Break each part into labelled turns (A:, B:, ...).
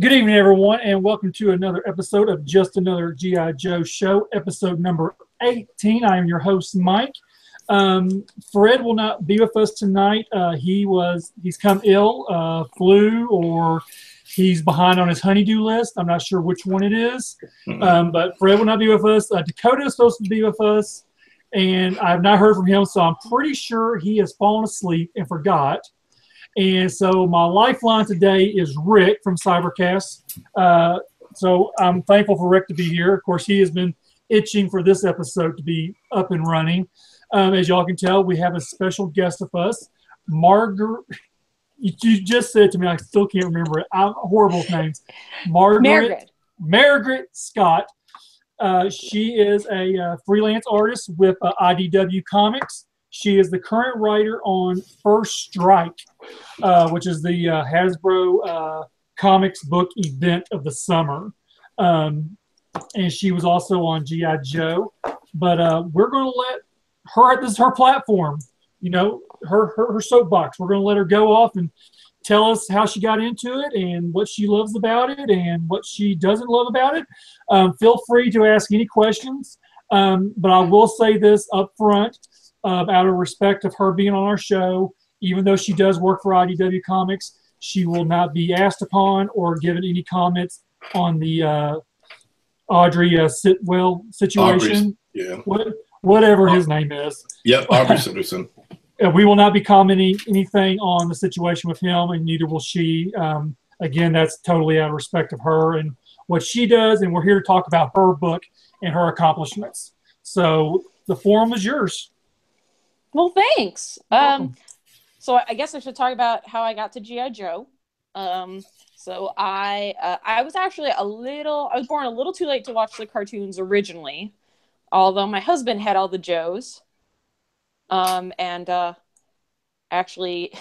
A: Good evening, everyone, and welcome to another episode of Just Another G.I. Joe Show, episode number 18. I am your host, Mike. Fred will not be with us tonight. He's come ill, flu, or he's behind on his honeydew list. I'm not sure which one it is, but Fred will not be with us. Dakota is supposed to be with us, and I've not heard from him, so I'm pretty sure he has fallen asleep and forgot. And so my lifeline today is Rick from Cybercast. So I'm thankful for Rick to be here. Of course, he has been itching for this episode to be up and running. As y'all can tell, we have a special guest with us, Mairghread. You just said to me, I still can't remember it. I'm horrible with names. Mairghread Scott. She is a freelance artist with IDW Comics. She is the current writer on First Strike, which is the Hasbro comics book event of the summer. And she was also on G.I. Joe. But we're going to let her, this is her platform, you know, her soapbox. We're going to let her go off and tell us how she got into it and what she loves about it and what she doesn't love about it. Feel free to ask any questions. But I will say this up front. Out of respect of her being on our show, even though she does work for IDW Comics, she will not be asked upon or given any comments on the Audrey Sitwell situation. Whatever his name is.
B: Yep, Aubrey Sitterson.
A: We will not be commenting anything on the situation with him, and neither will she. Again, that's totally out of respect of her and what she does, and we're here to talk about her book and her accomplishments. So the forum is yours.
C: Well, thanks. So I guess I should talk about how I got to G.I. Joe. So I was actually I was born a little too late to watch the cartoons originally, although my husband had all the Joes. Actually,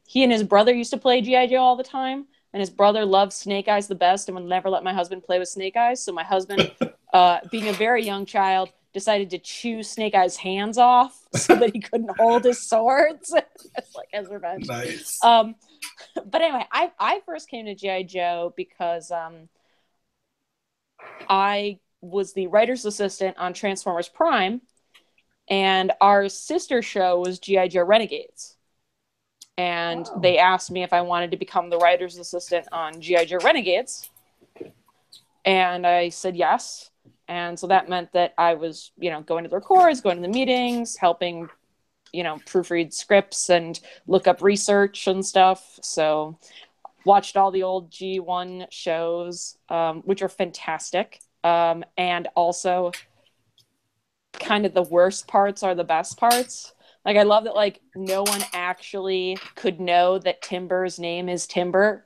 C: he and his brother used to play G.I. Joe all the time, and his brother loved Snake Eyes the best and would never let my husband play with Snake Eyes. So my husband, being a very young child, decided to chew Snake Eyes' hands off so that he couldn't hold his swords. It's like as revenge.
B: Nice.
C: But anyway, I first came to G.I. Joe because I was the writer's assistant on Transformers Prime, and our sister show was G.I. Joe Renegades. And they asked me if I wanted to become the writer's assistant on G.I. Joe Renegades. And I said yes. And so that meant that I was, going to the records, going to the meetings, helping, proofread scripts and look up research and stuff. So watched all the old G1 shows, which are fantastic. And also kind of the worst parts are the best parts. Like, I love that, no one actually could know that Timber's name is Timber.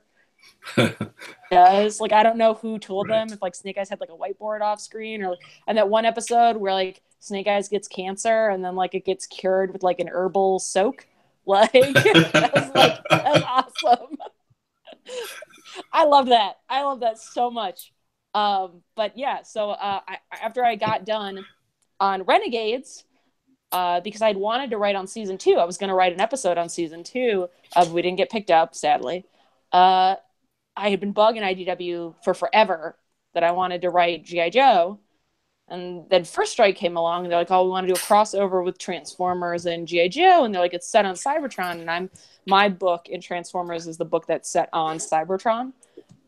C: Does I don't know who told them, if Snake Eyes had a whiteboard off screen, and that one episode where Snake Eyes gets cancer and then it gets cured with an herbal soak. That's awesome. I love that so much. But yeah, so after I got done on Renegades, because I'd wanted to write on season 2, I was going to write an episode on season 2. We didn't get picked up, sadly. I had been bugging IDW for forever that I wanted to write G.I. Joe. And then First Strike came along, and they're like, oh, we want to do a crossover with Transformers and G.I. Joe. And they're like, it's set on Cybertron. And my book in Transformers is the book that's set on Cybertron.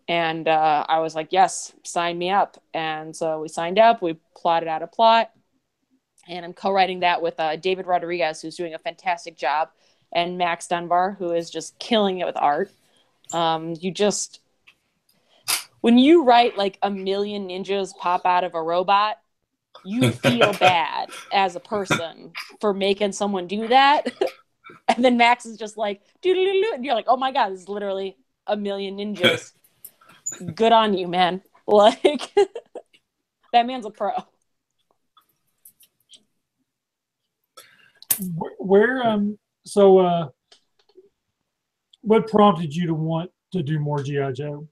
C: And I was like, yes, sign me up. And so we signed up. We plotted out a plot. And I'm co-writing that with David Rodriguez, who's doing a fantastic job, and Max Dunbar, who is just killing it with art. When you write a million ninjas pop out of a robot, you feel bad as a person for making someone do that. And then Max is just doo-doo-doo-doo, and you're like, oh my God, this is literally a million ninjas. Good on you, man. That man's a pro.
A: What prompted you to want to do more G.I. Joe?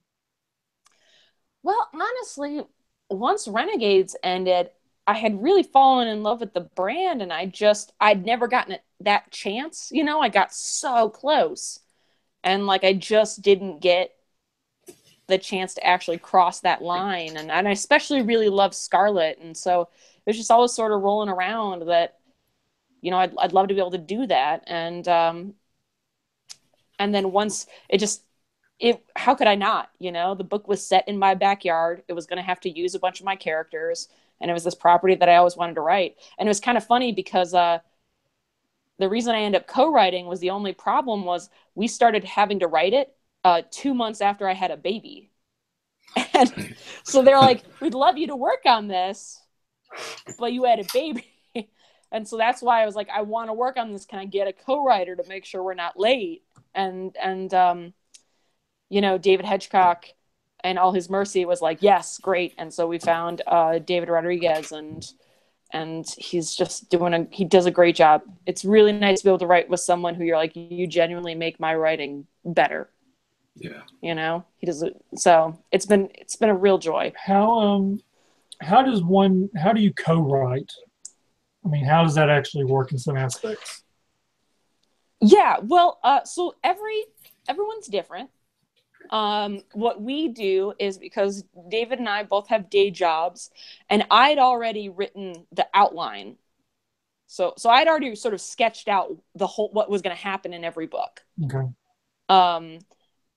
C: Well, honestly, once Renegades ended, I had really fallen in love with the brand, and I'd never gotten that chance. I got so close, and I just didn't get the chance to actually cross that line. And I especially really love Scarlet. And so it was just always sort of rolling around that, you know, I'd love to be able to do that. And then once how could I not, you know, the book was set in my backyard. It was going to have to use a bunch of my characters. And it was this property that I always wanted to write. And it was kind of funny because the reason I ended up co-writing was the only problem was we started having to write it 2 months after I had a baby. And so they're like, we'd love you to work on this, but you had a baby. And so that's why I was like, I want to work on this. Can I get a co-writer to make sure we're not late? And you know, David Hedgecock and all his mercy was like, yes, great. And so we found David Rodriguez, and he's just he does a great job. It's really nice to be able to write with someone who you're like, you genuinely make my writing better.
B: Yeah.
C: You know, he does it. So it's been a real joy.
A: How do you co-write? I mean, how does that actually work in some aspects?
C: Yeah, well, so everyone's different. What we do is, because David and I both have day jobs, and I'd already written the outline. So I'd already sort of sketched out what was going to happen in every book.
A: Okay.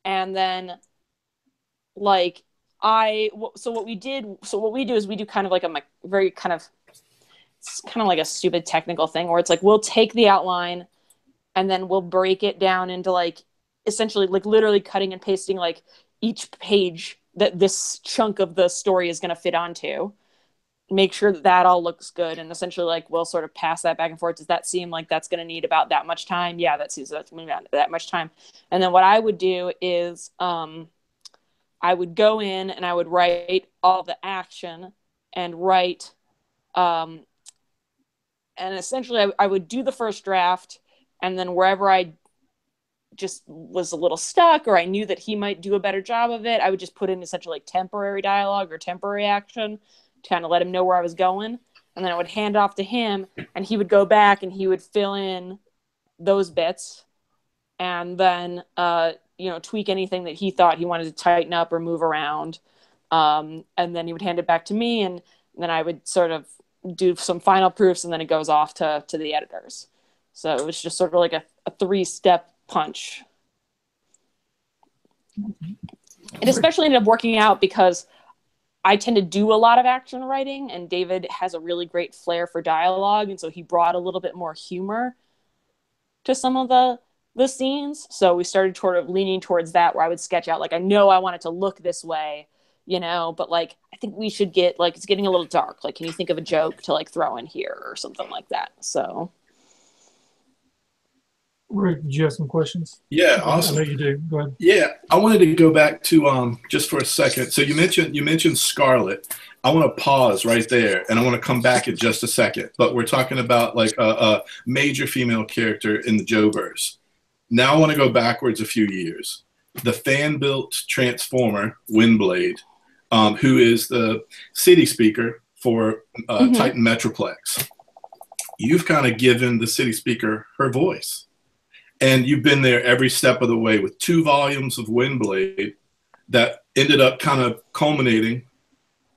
C: And then like what we do is we do kind of like a very kind of, it's kind of like a stupid technical thing where it's like, we'll take the outline and then we'll break it down into like, essentially like literally cutting and pasting like each page that this chunk of the story is going to fit onto, make sure that all looks good. And essentially like, we'll sort of pass that back and forth. Does that seem like that's going to need about that much time? Yeah, that seems that's going to need that much time. And then what I would do is I would go in and I would write all the action and write, and essentially I would do the first draft, and then wherever I just was a little stuck or I knew that he might do a better job of it, I would just put in essentially like temporary dialogue or temporary action to kind of let him know where I was going. And then I would hand off to him, and he would go back and he would fill in those bits, and then you know, tweak anything that he thought he wanted to tighten up or move around, and then he would hand it back to me, and then I would sort of do some final proofs, and then it goes off to the editors. So it was just sort of like a 3-step punch. It especially ended up working out because I tend to do a lot of action writing, and David has a really great flair for dialogue, and so he brought a little bit more humor to some of the scenes. So we started sort of leaning towards that, where I would sketch out like, I know I want it to look this way, you know, but like I think we should get like, it's getting a little dark, like can you think of a joke to like throw in here or something like that. So
A: Rick, did you have some questions?
B: Yeah, awesome.
A: I know you do. Go ahead.
B: Yeah, I wanted to go back to just for a second. So you mentioned Scarlet. I want to pause right there, and I want to come back in just a second. But we're talking about like a major female character in the Joe-verse. Now I want to go backwards a few years. The fan-built Transformer, Windblade, who is the city speaker for Titan Metroplex. You've kind of given the city speaker her voice. And you've been there every step of the way with 2 volumes of Windblade that ended up kind of culminating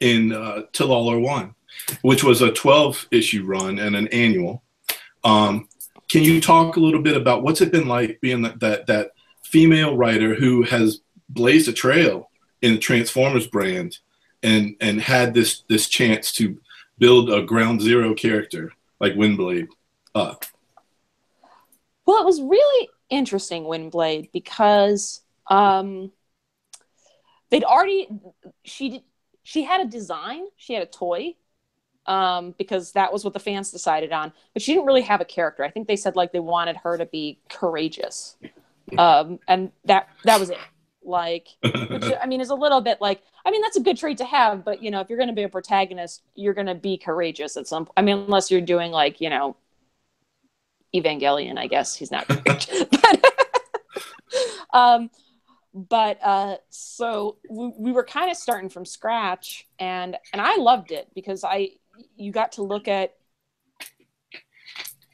B: in Till All Are One, which was a 12-issue run and an annual. Can you talk a little bit about what's it been like being that female writer who has blazed a trail in the Transformers brand and had this chance to build a ground zero character like Windblade up?
C: Well, it was really interesting, Windblade, because she had a design, she had a toy, because that was what the fans decided on, but she didn't really have a character. I think they said like they wanted her to be courageous, and that was it. Like, which I mean is a little bit like, I mean that's a good trait to have, but you know, if you're going to be a protagonist, you're going to be courageous at some. I mean, unless you're doing like, you know, Evangelion, I guess he's not great. So we were kind of starting from scratch, and I loved it because you got to look at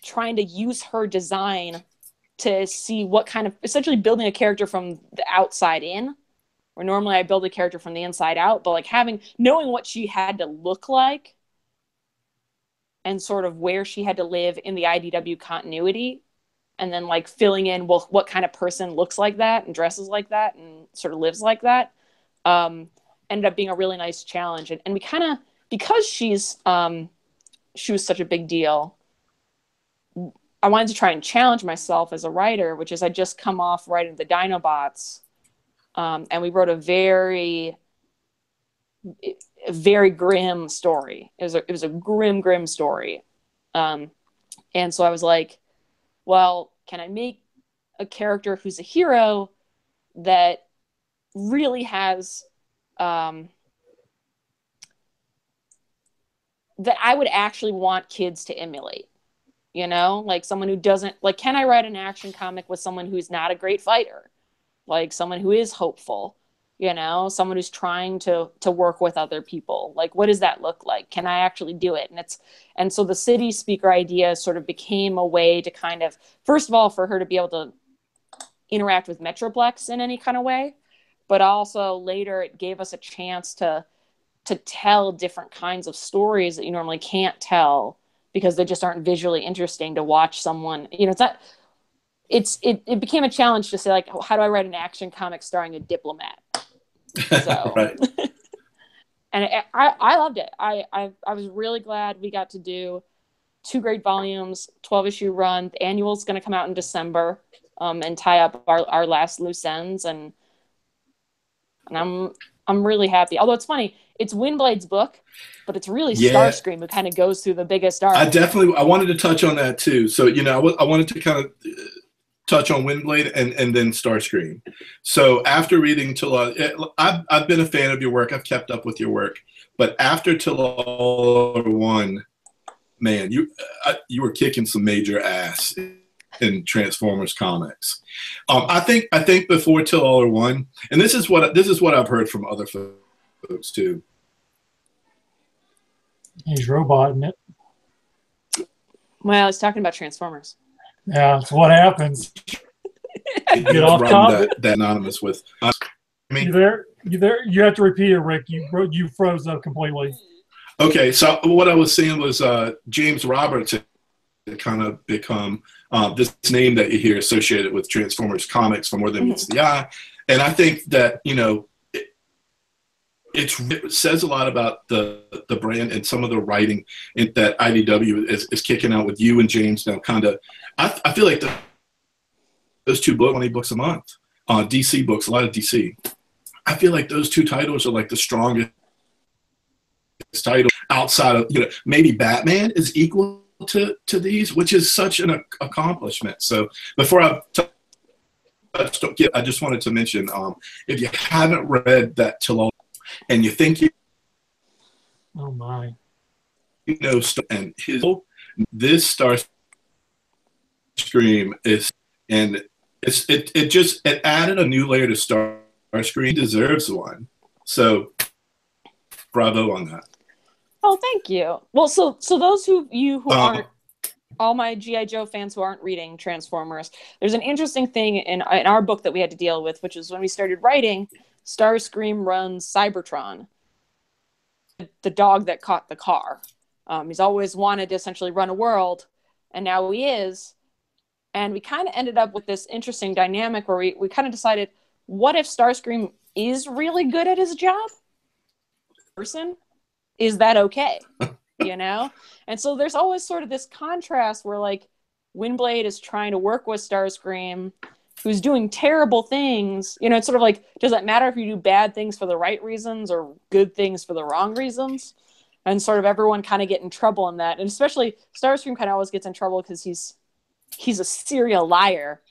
C: trying to use her design to see what kind of, essentially building a character from the outside in, where normally I build a character from the inside out, but like knowing what she had to look like and sort of where she had to live in the IDW continuity, and then like filling in, well, what kind of person looks like that and dresses like that and sort of lives like that, ended up being a really nice challenge. And we kind of, because she was such a big deal, I wanted to try and challenge myself as a writer, which is I just come off writing the Dinobots, and we wrote a very, very grim story. It was a grim story. And so I was like, well, can I make a character who's a hero that really has, that I would actually want kids to emulate? You know, like someone who doesn't, like, can I write an action comic with someone who's not a great fighter? Like someone who is hopeful, you know, someone who's trying to work with other people. Like, what does that look like? Can I actually do it? And so the city speaker idea sort of became a way to kind of, first of all, for her to be able to interact with Metroplex in any kind of way, but also later it gave us a chance to tell different kinds of stories that you normally can't tell, because they just aren't visually interesting to watch someone, you know, it became a challenge to say, like, how do I write an action comic starring a diplomat? So,
B: Right.
C: And I loved it. I was really glad we got to do 2 great volumes, 12-issue run. The annual is going to come out in December, and tie up our last loose ends. And I'm really happy. Although it's funny, it's Windblade's book, but it's really Starscream who kind of goes through the biggest arc.
B: I wanted to touch on that too. So, you know, I wanted to kind of touch on Windblade and then Starscream. So after reading Till I've been a fan of your work. I've kept up with your work. But after Till All Are One, man, you were kicking some major ass in Transformers comics. I think before Till All Are One, and this is what I've heard from other folks too.
A: He's roboting it.
C: Well, he's talking about Transformers.
A: Yeah, that's what happens. Get off topic.
B: That anonymous with.
A: You there? You there? You have to repeat it, Rick. You froze up completely.
B: Okay, so what I was saying was James Roberts had kind of become this name that you hear associated with Transformers comics for More Than Meets the Eye, and I think that, you know, it says a lot about the brand and some of the writing that IDW is kicking out with you and James now. Kind of, I feel like those 2 books, 20 books a month, DC books, a lot of DC. I feel like those 2 titles are like the strongest title outside of, you know, maybe Batman is equal to these, which is such an accomplishment. So before I just wanted to mention, if you haven't read that Till All, and you think
A: oh my,
B: you know, and this Starscream is, and it added a new layer to Starscream. He deserves one. So bravo on that.
C: Oh, thank you. Well, so those who aren't, all my G.I. Joe fans who aren't reading Transformers, there's an interesting thing in our book that we had to deal with, which is when we started writing, Starscream runs Cybertron, the dog that caught the car. He's always wanted to essentially run a world, and now he is. And we kind of ended up with this interesting dynamic where we kind of decided, what if Starscream is really good at his job? Person, is that okay? You know? And so there's always sort of this contrast where, like, Windblade is trying to work with Starscream, who's doing terrible things. You know, it's sort of like, does it matter if you do bad things for the right reasons or good things for the wrong reasons? And sort of everyone kind of get in trouble in that. And especially Starscream kind of always gets in trouble because he's a serial liar.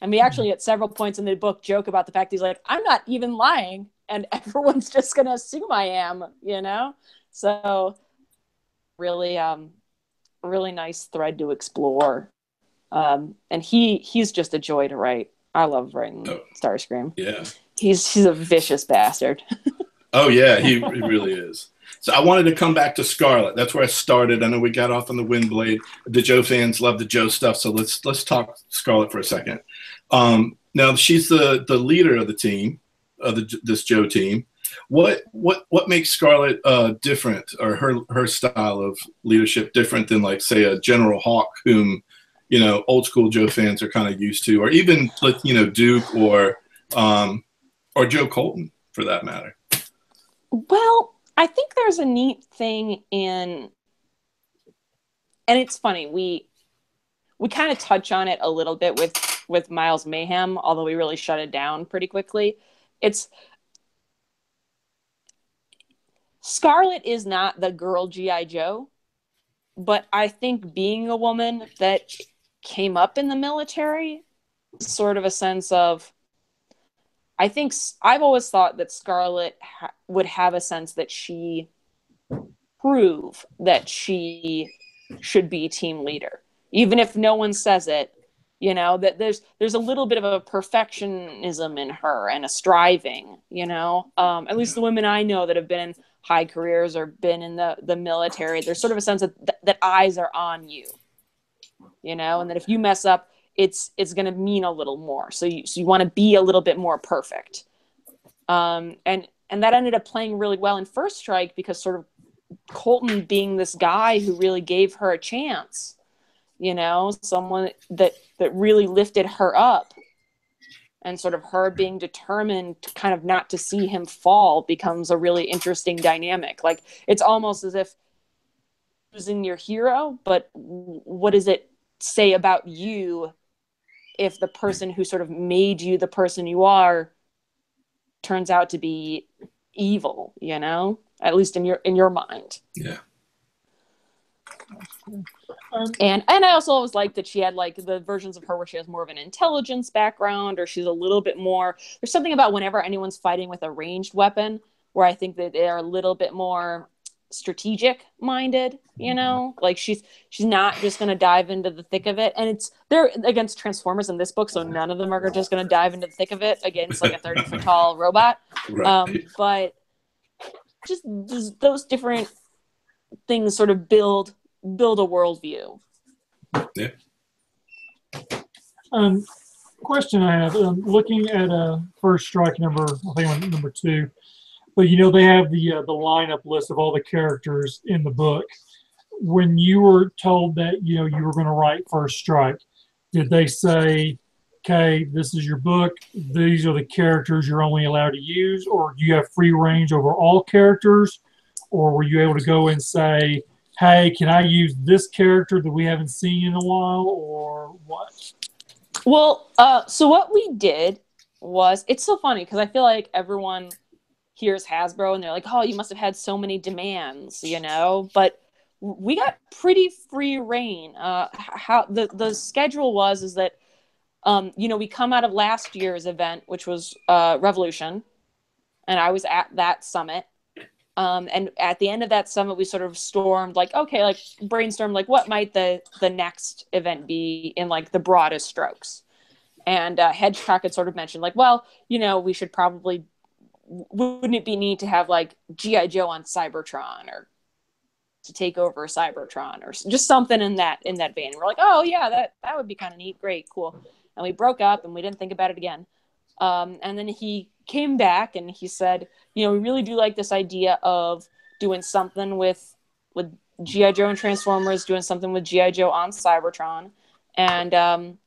C: And we actually at several points in the book joke about the fact he's like, I'm not even lying, and everyone's just going to assume I am, you know? So really, really nice thread to explore. And he's just a joy to write. I love writing Starscream.
B: Yeah.
C: He's a vicious bastard.
B: Oh yeah, he really is. So I wanted to come back to Scarlet. That's where I started. I know we got off on the Windblade. The Joe fans love the Joe stuff, so let's talk Scarlet for a second. Now she's the leader of the team. this Joe team. What makes Scarlet different, or her style of leadership different than, like, say, a General Hawk, whom, you know, old school Joe fans are kind of used to, or even, you know, Duke or Joe Colton for that matter?
C: Well, I think there's a neat thing in, and it's funny, we kind of touch on it a little bit with Miles Mayhem, although we really shut it down pretty quickly. It's Scarlet is not the girl G.I. Joe, but I think being a woman that came up in the military, sort of a sense of, I think I've always thought that Scarlet would have a sense that she prove that she should be team leader, even if no one says it. You know, that there's a little bit of a perfectionism in her and a striving. You know, at least the women I know that have been in high careers or been in the military, there's sort of a sense that eyes are on you. You know, and that if you mess up, it's going to mean a little more. So you want to be a little bit more perfect. And that ended up playing really well in First Strike, because sort of Colton being this guy who really gave her a chance, you know, someone that really lifted her up, and sort of her being determined to kind of not to see him fall becomes a really interesting dynamic. Like, it's almost as if losing your hero, but what does it say about you if the person who sort of made you the person you are turns out to be evil, you know, at least in your mind.
B: Yeah.
C: And I also always liked that she had, like, the versions of her where she has more of an intelligence background, or she's a little bit more, there's something about whenever anyone's fighting with a ranged weapon where I think that they're a little bit more strategic minded, you know, like she's not just going to dive into the thick of it. And they're against Transformers in this book, so none of them are just going to dive into the thick of it against, like, a 30-foot tall robot.
B: Right.
C: But just those different things sort of build a worldview.
B: Yeah.
A: Question I have, looking at First Strike number 2, but you know they have the lineup list of all the characters in the book. When you were told that, you know, you were going to write First Strike, did they say, okay, this is your book, these are the characters you're only allowed to use, or do you have free range over all characters, or were you able to go and say, hey, can I use this character that we haven't seen in a while, or what?
C: Well, so what we did was, it's so funny because I feel like everyone hears Hasbro and they're like, oh, you must have had so many demands, you know, but we got pretty free reign. How the schedule is that, you know, we come out of last year's event, which was Revolution, and I was at that summit. And at the end of that summit, we sort of stormed, like, okay, like brainstorm, like what might the next event be in, like, the broadest strokes. And Hedgecock had sort of mentioned, like, well, you know, we should probably, wouldn't it be neat to have, like, G.I. Joe on Cybertron, or to take over Cybertron, or just something in that vein. We're like, oh yeah, that would be kind of neat, great, cool. And we broke up and we didn't think about it again. And then he came back and he said, you know, we really do like this idea of doing something with G.I. Joe and Transformers, doing something with G.I. Joe on Cybertron. And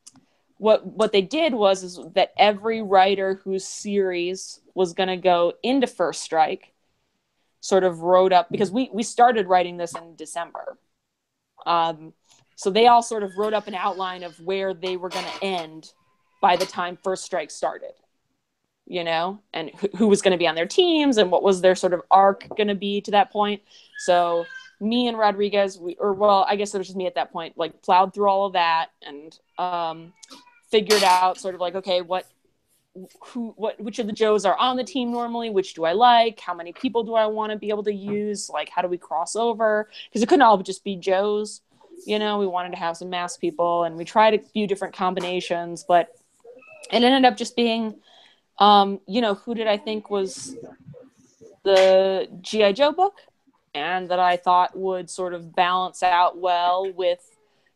C: what they did is that every writer whose series was going to go into First Strike sort of wrote up, because we started writing this in December. So they all sort of wrote up an outline of where they were going to end by the time First Strike started, you know, and who was going to be on their teams and what was their sort of arc going to be to that point. So me and Rodriguez, I guess it was just me at that point, like, plowed through all of that and figured out sort of like, okay, which of the Joes are on the team normally, which do I like, how many people do I want to be able to use, like, how do we cross over, because it couldn't all just be Joes, you know, we wanted to have some mass people, and we tried a few different combinations, but it ended up just being, you know, who did I think was the G.I. Joe book, and that I thought would sort of balance out well with,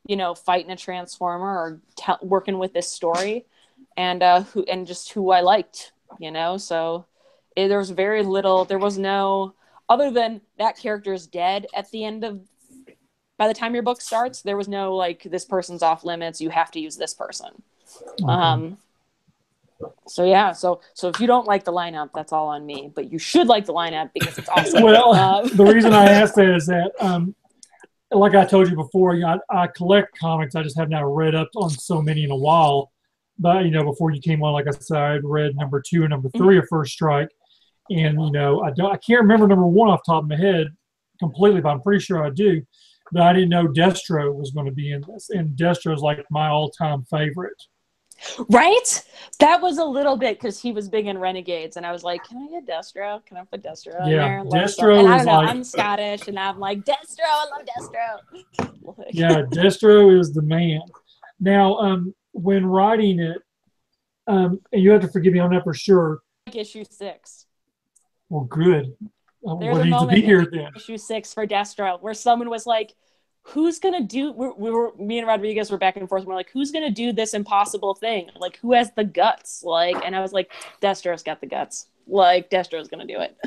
C: you know, fighting a Transformer or working with this story, and who I liked you know? So there was very little, there was no, other than that character is dead at the end of, by the time your book starts, there was no like, this person's off limits, you have to use this person.
A: Okay.
C: So yeah, so if you don't like the lineup, that's all on me. But you should like the lineup because it's awesome.
A: Well, the reason I asked that is that, like I told you before, you know, I collect comics. I just have not read up on so many in a while. But you know, before you came on, like I said, I had read number 2 and number 3 of First Strike, and you know, I can't remember number 1 off the top of my head completely, but I'm pretty sure I do. But I didn't know Destro was going to be in this, and Destro is like my all-time favorite.
C: Right? That was a little bit because he was big in Renegades, and I was like, "Can I get Destro? Can I put Destro in there?"
A: Destro
C: and I don't know.
A: like,
C: I'm Scottish, and I'm like, Destro. I love Destro.
A: Yeah, Destro is the man. Now, when writing it, and you have to forgive me on that for sure.
C: Issue 6.
A: Well, good.
C: There's
A: What
C: a
A: needs to
C: moment
A: be here
C: in
A: then?
C: issue 6 for Destro where someone was like, who's gonna do, me and Rodriguez were back and forth, we're like, who's gonna do this impossible thing, like who has the guts, like, and I was like, Destro's got the guts, like Destro's gonna do it.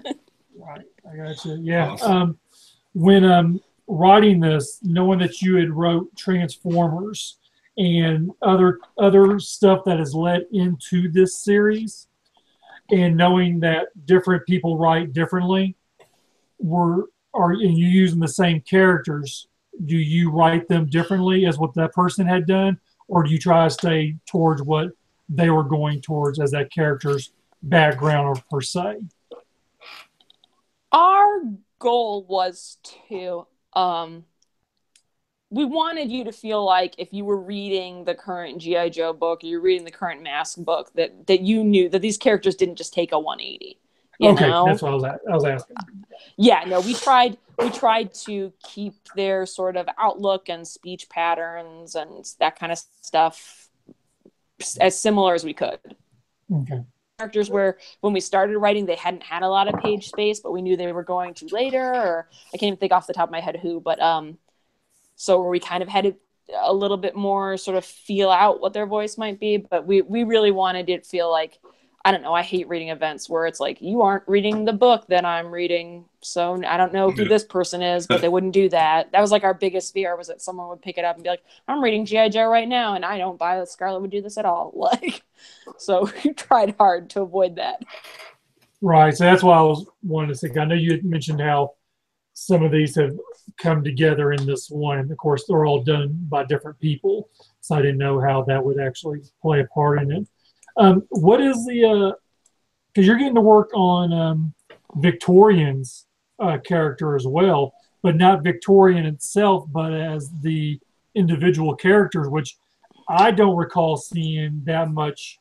A: Right, I got you. Yeah. Awesome. When writing this, knowing that you had wrote Transformers and other stuff that has led into this series, and knowing that different people write differently, are you using the same characters? Do you write them differently as what that person had done, or do you try to stay towards what they were going towards as that character's background or per se?
C: Our goal was to, we wanted you to feel like if you were reading the current G.I. Joe book, or you're reading the current Mask book, that you knew that these characters didn't just take a 180. You know?
A: That's what I was asking.
C: Yeah, no, we tried to keep their sort of outlook and speech patterns and that kind of stuff as similar as we could.
A: Okay.
C: Characters where when we started writing, they hadn't had a lot of page space, but we knew they were going to later, or I can't even think off the top of my head who, but so where we kind of had a little bit more sort of feel out what their voice might be, but we really wanted it to feel like, I don't know, I hate reading events where it's like, you aren't reading the book that I'm reading, so I don't know who this person is, but they wouldn't do that. That was like our biggest fear, was that someone would pick it up and be like, I'm reading G.I. Joe right now, and I don't buy that Scarlet would do this at all. Like, so we tried hard to avoid that.
A: Right, so that's why I was wanting to say, I know you had mentioned how some of these have come together in this one, and of course they're all done by different people, so I didn't know how that would actually play a part in it. What is the, because you're getting to work on Victorian's character as well, but not Victorian itself, but as the individual characters, which I don't recall seeing that much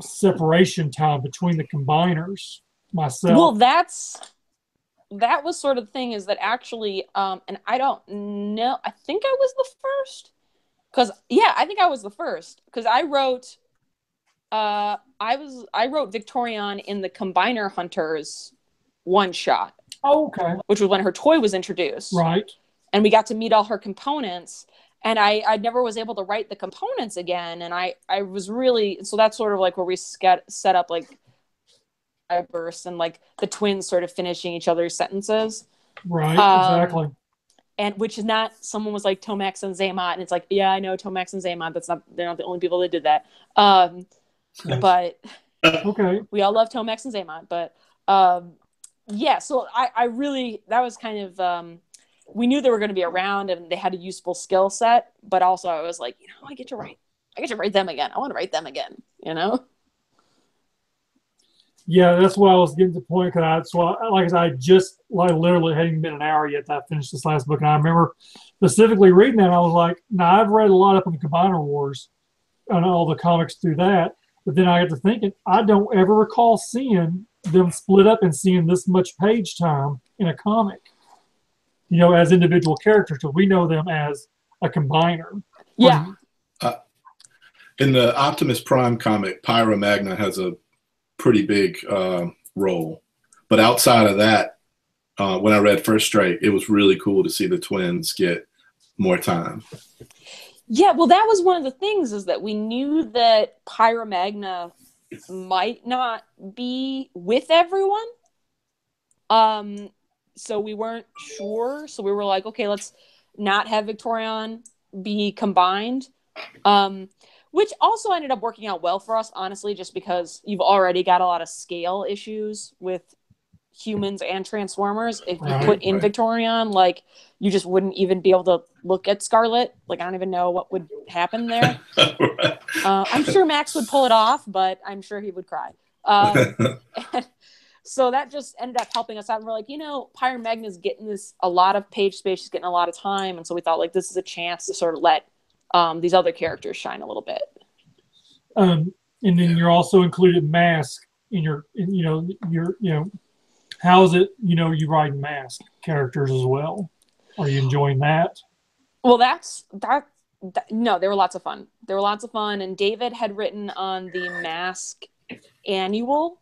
A: separation time between the combiners myself.
C: Well, that was sort of the thing, is that actually, and I don't know, I think I was the first, I think I was the first, because I wrote Victorian in the Combiner Hunters one shot.
A: Oh, okay.
C: Which was when her toy was introduced.
A: Right.
C: And we got to meet all her components. And I never was able to write the components again. And I was really, so that's sort of like where we set up like a burst and like the twins sort of finishing each other's sentences.
A: Right, exactly.
C: And which is not, someone was like Tomax and Zaymot, and it's like, yeah, I know Tomax and Zaymot. They're not the only people that did that. But
A: okay,
C: we all love Tomax and Zaymot, but yeah, so I really, that was kind of, we knew they were going to be around and they had a useful skill set, but also I was like, I get to write them again. I want to write them again,
A: Yeah, that's what I was getting to the point, because like I said, I just literally hadn't been an hour yet that I finished this last book, and I remember specifically reading that, and I was like, now I've read a lot up on the Combiner Wars and all the comics through that, but then I got to thinking, I don't ever recall seeing them split up and seeing this much page time in a comic, as individual characters, because we know them as a combiner.
C: Yeah.
B: In the Optimus Prime comic, Pyra Magna has a pretty big role, but outside of that, when I read First Strike, it was really cool to see the twins get more time.
C: Yeah, well, that was one of the things, is that we knew that Pyra Magna might not be with everyone. So we weren't sure. So we were like, okay, let's not have Victorion be combined. Which also ended up working out well for us, honestly, just because you've already got a lot of scale issues with humans and Transformers. If you put in Victorion, like, you just wouldn't even be able to look at Scarlet. Like, I don't even know what would happen there. I'm sure Max would pull it off, but I'm sure he would cry. And so that just ended up helping us out. And we're like, Pyre Magna's getting a lot of page space. She's getting a lot of time. And so we thought, like, this is a chance to sort of let these other characters shine a little bit.
A: And then you're also included Mask in your how is it, you write Mask characters as well? Are you enjoying that?
C: Well, no, they were lots of fun. And David had written on the Mask annual,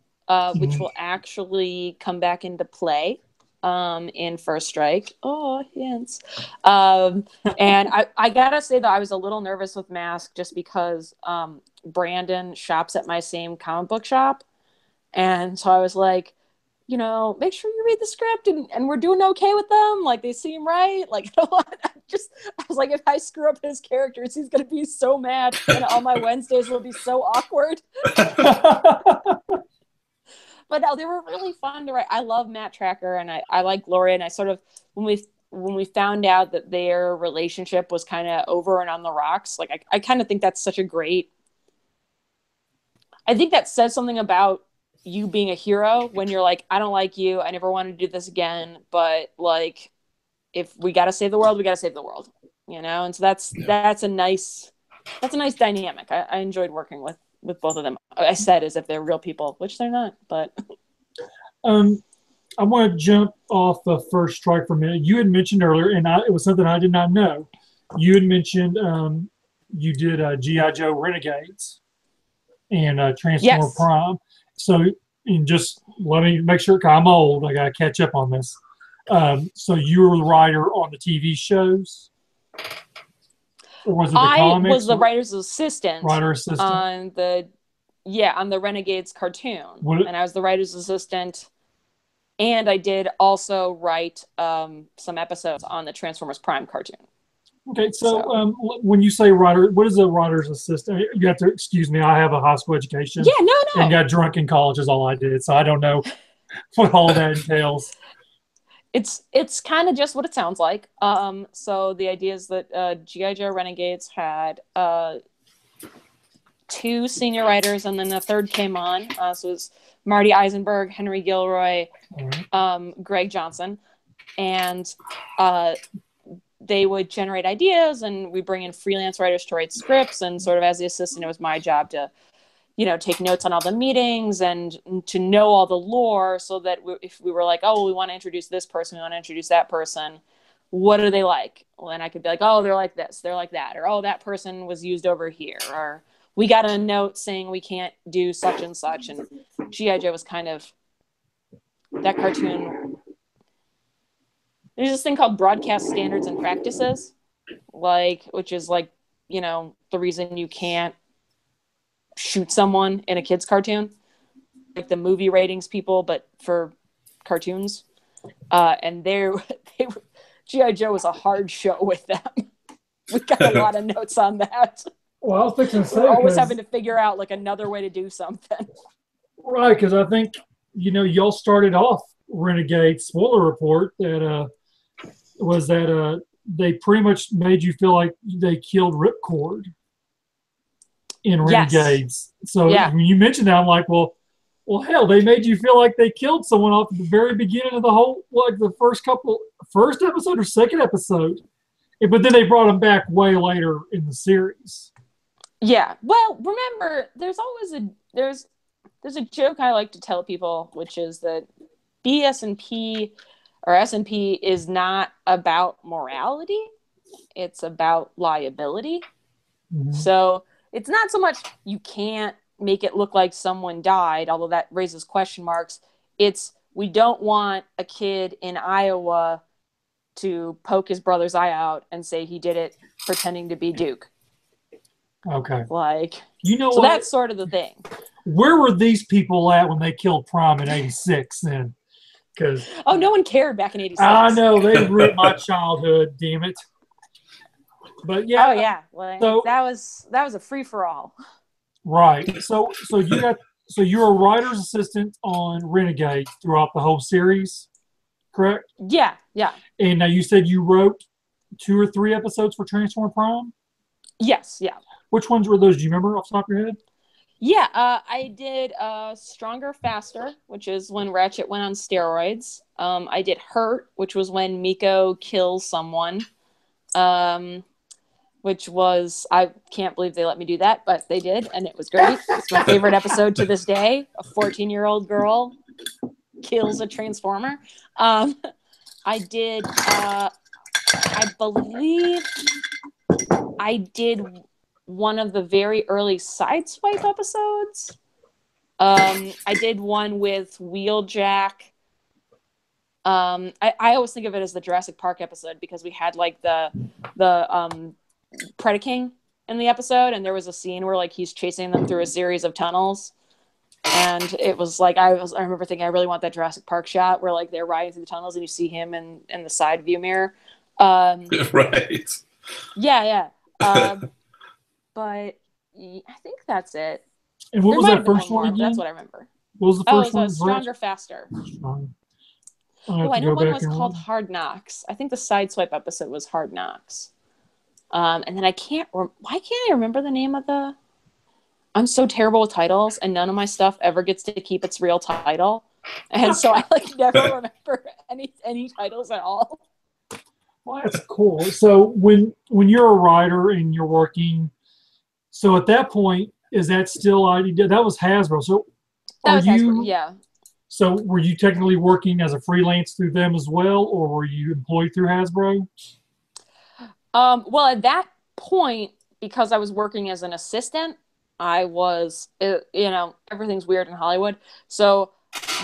C: which will actually come back into play in First Strike. Oh, hints. And I gotta say, though, I was a little nervous with Mask just because Brandon shops at my same comic book shop. And so I was like, make sure you read the script and we're doing okay with them. Like, they seem right. Like, I was like, if I screw up his characters, he's going to be so mad. And all my Wednesdays will be so awkward. But no, they were really fun to write. I love Matt Tracker and I like Gloria. And I sort of, when we found out that their relationship was kind of over and on the rocks, like, I kind of think that's such a great, I think that says something about you being a hero when you're like, I don't like you, I never want to do this again, but like, if we got to save the world, we got to save the world, and so that's a nice dynamic. I enjoyed working with both of them. I said as if they're real people, which they're not, but
A: I want to jump off the First Strike for a minute. You had mentioned earlier, and it was something I did not know, you had mentioned you did G.I. Joe Renegades and Transformer Prime. So, and just let me make sure, because I'm old, I got to catch up on this. So you were the writer on the TV shows? Or was it the comics?
C: I was the writer's assistant.
A: On
C: the Renegades cartoon. And I was the writer's assistant. And I did also write some episodes on the Transformers Prime cartoon.
A: Okay, so when you say writer, what is a writer's assistant? You have to excuse me. I have a high school education.
C: Yeah, no.
A: And got drunk in college is all I did, so I don't know what all that entails.
C: It's kind of just what it sounds like. So the idea is that G.I. Joe Renegades had 2 senior writers, and then the third came on. So it was Marty Eisenberg, Henry Gilroy, Greg Johnson, and they would generate ideas, and we bring in freelance writers to write scripts. And sort of as the assistant, it was my job to, take notes on all the meetings and to know all the lore, so that if we were like, oh, we want to introduce this person, we want to introduce that person, what are they like? Well, and I could be like, oh, they're like this, they're like that, or oh, that person was used over here, or we got a note saying we can't do such and such. And G.I. Joe was kind of that cartoon. There's this thing called broadcast standards and practices, which is like, the reason you can't shoot someone in a kid's cartoon, like the movie ratings people, but for cartoons. And G.I. Joe was a hard show with them. We got a lot of notes on that.
A: Well, I was thinking,
C: we're always having to figure out like another way to do something.
A: Right, because I think y'all started off Renegade. Spoiler report that was that they pretty much made you feel like they killed Ripcord in Renegades. Yes. So when you mentioned that, I'm like, well, hell, they made you feel like they killed someone off at the very beginning of the whole, like the first episode or second episode. But then they brought them back way later in the series.
C: Yeah. Well, remember, there's a joke I like to tell people, which is that BS&P or S&P is not about morality. It's about liability. Mm-hmm. So it's not so much you can't make it look like someone died, although that raises question marks. It's we don't want a kid in Iowa to poke his brother's eye out and say he did it pretending to be Duke.
A: Okay.
C: So that's sort of the thing.
A: where were these people at when they killed Prime in '86? Then, because
C: no one cared back in '86.
A: I know they ruined my childhood. Damn it! But yeah.
C: Oh yeah. Well,
A: So
C: that was a free for all.
A: right. So you're a writer's assistant on Renegade throughout the whole series, correct?
C: Yeah. Yeah.
A: And now you said you wrote 2 or 3 episodes for Transformer Prime.
C: Yes. Yeah.
A: Which ones were those? Do you remember off the top of your head?
C: Yeah, I did Stronger Faster, which is when Ratchet went on steroids. I did Hurt, which was when Miko kills someone. Which was, I can't believe they let me do that, but they did, and it was great. It's my favorite episode to this day. A 14-year-old girl kills a Transformer. I did, I believe I did one of the very early Sideswipe episodes. I did one with Wheeljack. I always think of it as the Jurassic Park episode because we had like the Predaking in the episode, and there was a scene where like he's chasing them through a series of tunnels, and it was like I remember thinking I really want that Jurassic Park shot where like they're riding through the tunnels and you see him in the side view mirror.
B: Right.
C: Yeah. But I think that's it.
A: And what was that first one again?
C: That's what I remember.
A: What was the first one?
C: Stronger, Faster.
A: I
C: know one was called Hard Knocks. I think the Sideswipe episode was Hard Knocks. And then why can't I remember the name of the... I'm so terrible with titles, and none of my stuff ever gets to keep its real title. And so I like never remember any titles at all.
A: Well, that's cool. So when you're a writer and you're working, so at that point, is that still IDW? That was Hasbro. So
C: Hasbro, yeah.
A: So were you technically working as a freelance through them as well, or were you employed through Hasbro?
C: Well, at that point, because I was working as an assistant, I was, everything's weird in Hollywood. So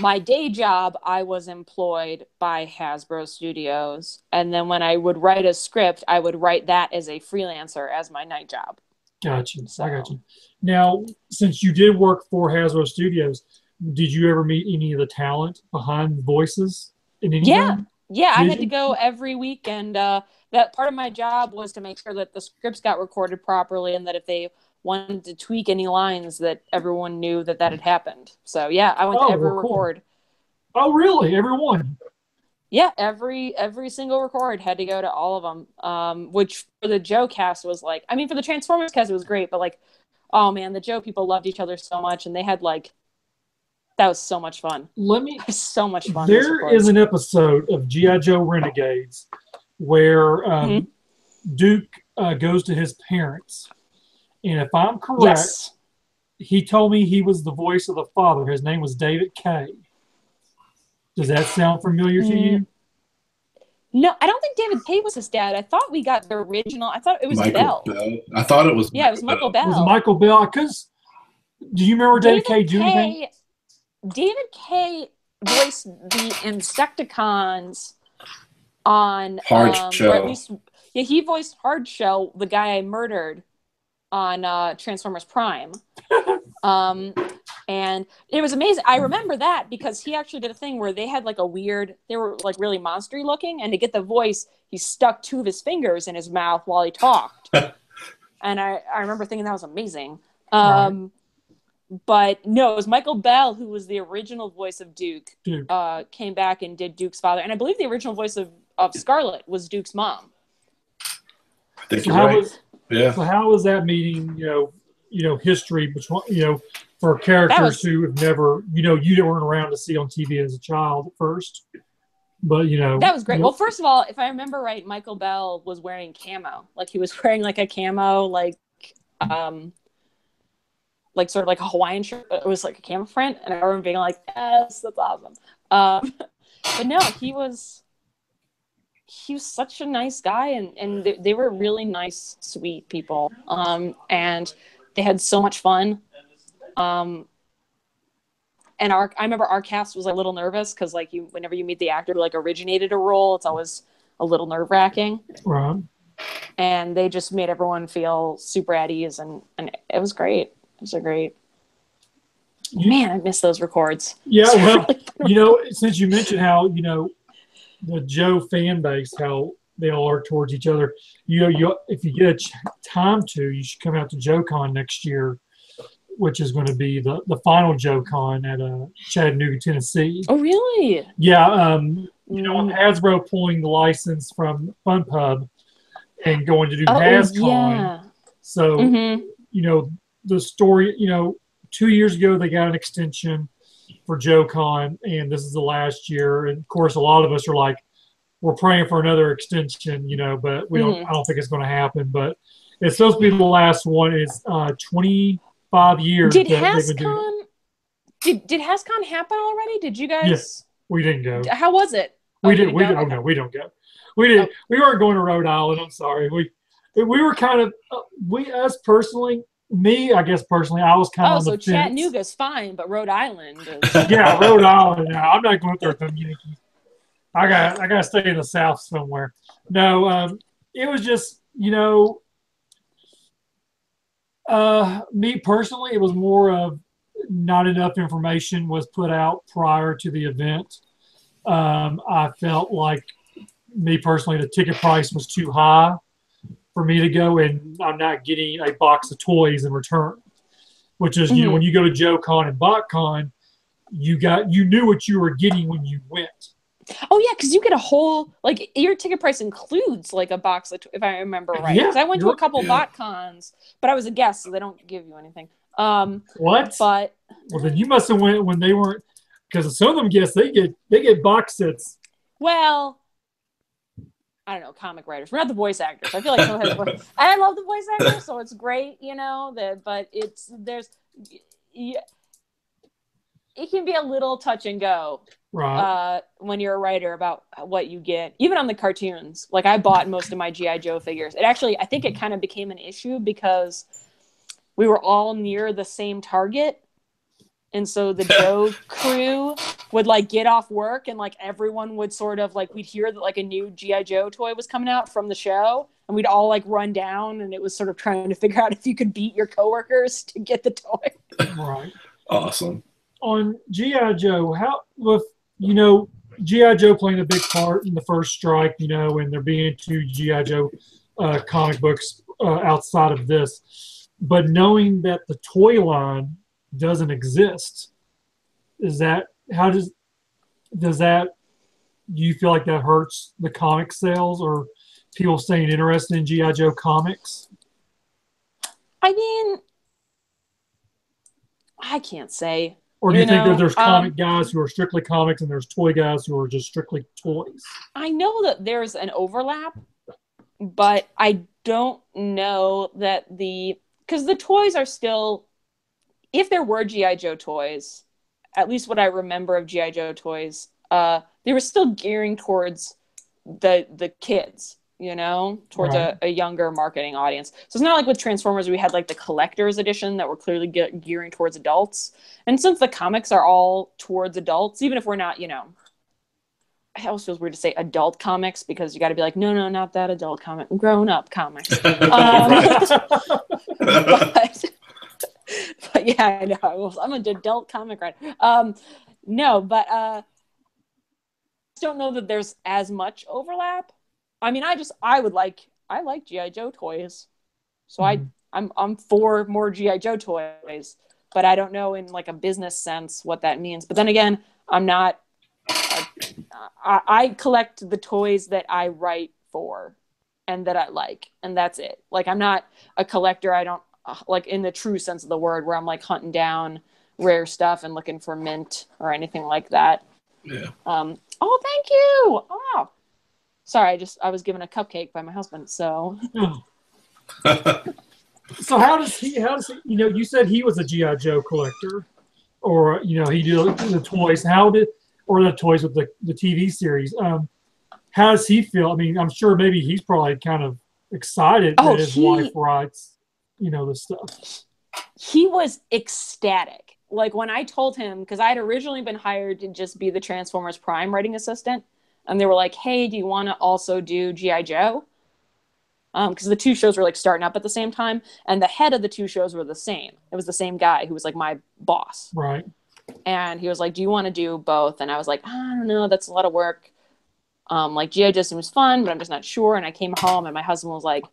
C: my day job, I was employed by Hasbro Studios. And then when I would write a script, I would write that as a freelancer as my night job.
A: Gotcha. So. I got you. Now, since you did work for Hasbro Studios, did you ever meet any of the talent behind the voices in any of them?
C: Yeah, I had to go every week, and that part of my job was to make sure that the scripts got recorded properly, and that if they wanted to tweak any lines, that everyone knew that had happened. So yeah, I went to every record.
A: Oh, really? Everyone?
C: Yeah, every single record had to go to all of them. Which for the Joe cast was like, I mean, for the Transformers cast it was great, but like, oh man, the Joe people loved each other so much, and they had like. That was so much fun. So much fun.
A: There is an episode of G.I. Joe Renegades where Duke goes to his parents. And if I'm correct, he told me he was the voice of the father. His name was David Kay. Does that sound familiar to you?
C: No, I don't think David Kay was his dad. I thought we got the original. I thought it was
B: Michael Bell. I thought it was
C: it was Michael Bell.
A: It was Michael Bell. Because, do you remember David Kay doing anything?
C: David Kay voiced the Insecticons on
B: Hard Shell.
C: Or at least, he voiced Hard Shell, the guy I murdered on Transformers Prime. And it was amazing. I remember that because he actually did a thing where they had like they were like really monstery looking, and to get the voice, he stuck 2 of his fingers in his mouth while he talked. And I remember thinking that was amazing. Right. But no, it was Michael Bell who was the original voice of Duke. Came back and did Duke's father, and I believe the original voice of Scarlet was Duke's mom.
B: I think you're right.
A: So how was that meeting? History between for characters who have never you weren't around to see on TV as a child at first, but that
C: was great. Well, first of all, if I remember right, Michael Bell was wearing camo, like he was wearing like a camo like sort of like a Hawaiian shirt, but it was like a camo print, and I remember being like, yes, that's awesome. But no, he was such a nice guy, and they were really nice, sweet people. And they had so much fun. And I remember our cast was a little nervous because like whenever you meet the actor who like originated a role, it's always a little nerve-wracking.
A: Right.
C: And they just made everyone feel super at ease, and it was great. It was great. Man, I miss those records.
A: Yeah,
C: It's
A: well,
C: really
A: since you mentioned how, the Joe fan base, how they all are towards each other, if you get time to, you should come out to JoeCon next year, which is going to be the final JoeCon at Chattanooga, Tennessee.
C: Oh, really?
A: Yeah, with Hasbro pulling the license from FunPub and going to do HasCon.
C: Yeah.
A: So, the story, 2 years ago, they got an extension for JoeCon, and this is the last year. And of course, a lot of us are like, we're praying for another extension, but we don't. I don't think it's going to happen. But it's supposed to be the last one. It's 25 years.
C: Did HasCon? Did HasCon happen already? Did you guys?
A: Yes, we didn't go.
C: How was it?
A: We didn't. No, we don't go. We didn't. We weren't going to Rhode Island. I'm sorry. We were kind of us personally. Me, I guess personally, I was kind of on the fence.
C: Chattanooga's fine, but Rhode Island is...
A: Yeah, Rhode Island. No, I'm not going there with them Yankees. I got to stay in the South somewhere. No, it was just, me personally, it was more of not enough information was put out prior to the event. I felt like, me personally, the ticket price was too high for me to go, and I'm not getting a box of toys in return, which is, when you go to JoeCon and BotCon, you knew what you were getting when you went.
C: Oh yeah, because you get a whole, like, your ticket price includes like a box of, if I remember right. Because I went to a couple BotCons, but I was a guest, so they don't give you anything.
A: What?
C: But
A: well, then you must have went when they weren't, because some of them guests they get box sets.
C: Well, I don't know, comic writers. We're not the voice actors. I feel like I love the voice actors, so it's great, but it can be a little touch and go,
A: right?
C: When you're a writer about what you get, even on the cartoons. Like, I bought most of my G.I. Joe figures. I think it kind of became an issue because we were all near the same Target. And so the Joe crew would like get off work, and like everyone would sort of like, we'd hear that like a new G.I. Joe toy was coming out from the show, and we'd all like run down, and it was sort of trying to figure out if you could beat your coworkers to get the toy.
A: Right.
B: Awesome.
A: On G.I. Joe, how with G.I. Joe playing a big part in the first strike, and there being 2 G.I. Joe comic books outside of this, but knowing that the toy line doesn't exist, do you feel like that hurts the comic sales or people staying interested in G.I. Joe comics?
C: I mean, I can't say.
A: Or do you think that there's comic guys who are strictly comics and there's toy guys who are just strictly toys?
C: I know that there's an overlap, but I don't know that because the toys are still, if there were G.I. Joe toys, at least what I remember of G.I. Joe toys, they were still gearing towards the kids, towards
A: right.
C: a younger marketing audience. So it's not like with Transformers, we had like the collector's edition that were clearly gearing towards adults. And since the comics are all towards adults, even if we're not, it always feels weird to say adult comics because you got to be like, no, not that adult comic, grown up comics. But yeah, I know. I'm an adult comic writer. No, but I don't know that there's as much overlap. I mean, I like G.I. Joe toys, so I'm for more G.I. Joe toys, but I don't know in like a business sense what that means. But then again, I'm not. I collect the toys that I write for, and that I like, and that's it. Like, I'm not a collector. I don't. Like in the true sense of the word, where I'm like hunting down rare stuff and looking for mint or anything like that.
B: Yeah.
C: Oh, thank you. Oh, sorry. I was given a cupcake by my husband. So.
A: So how does he? You said he was a G.I. Joe collector, or he did the toys. Or the toys with the TV series? How does he feel? I mean, I'm sure maybe he's probably kind of excited that his wife writes. The stuff.
C: He was ecstatic. Like when I told him, because I had originally been hired to just be the Transformers Prime writing assistant, and they were like, "Hey, do you want to also do G.I. Joe?" because the two shows were like starting up at the same time, and the head of the two shows were the same. It was the same guy who was like my boss.
A: Right.
C: And he was like, do you want to do both? And I was like, I don't know, that's a lot of work. Like G.I. Joe seems fun, but I'm just not sure. And I came home and my husband was like,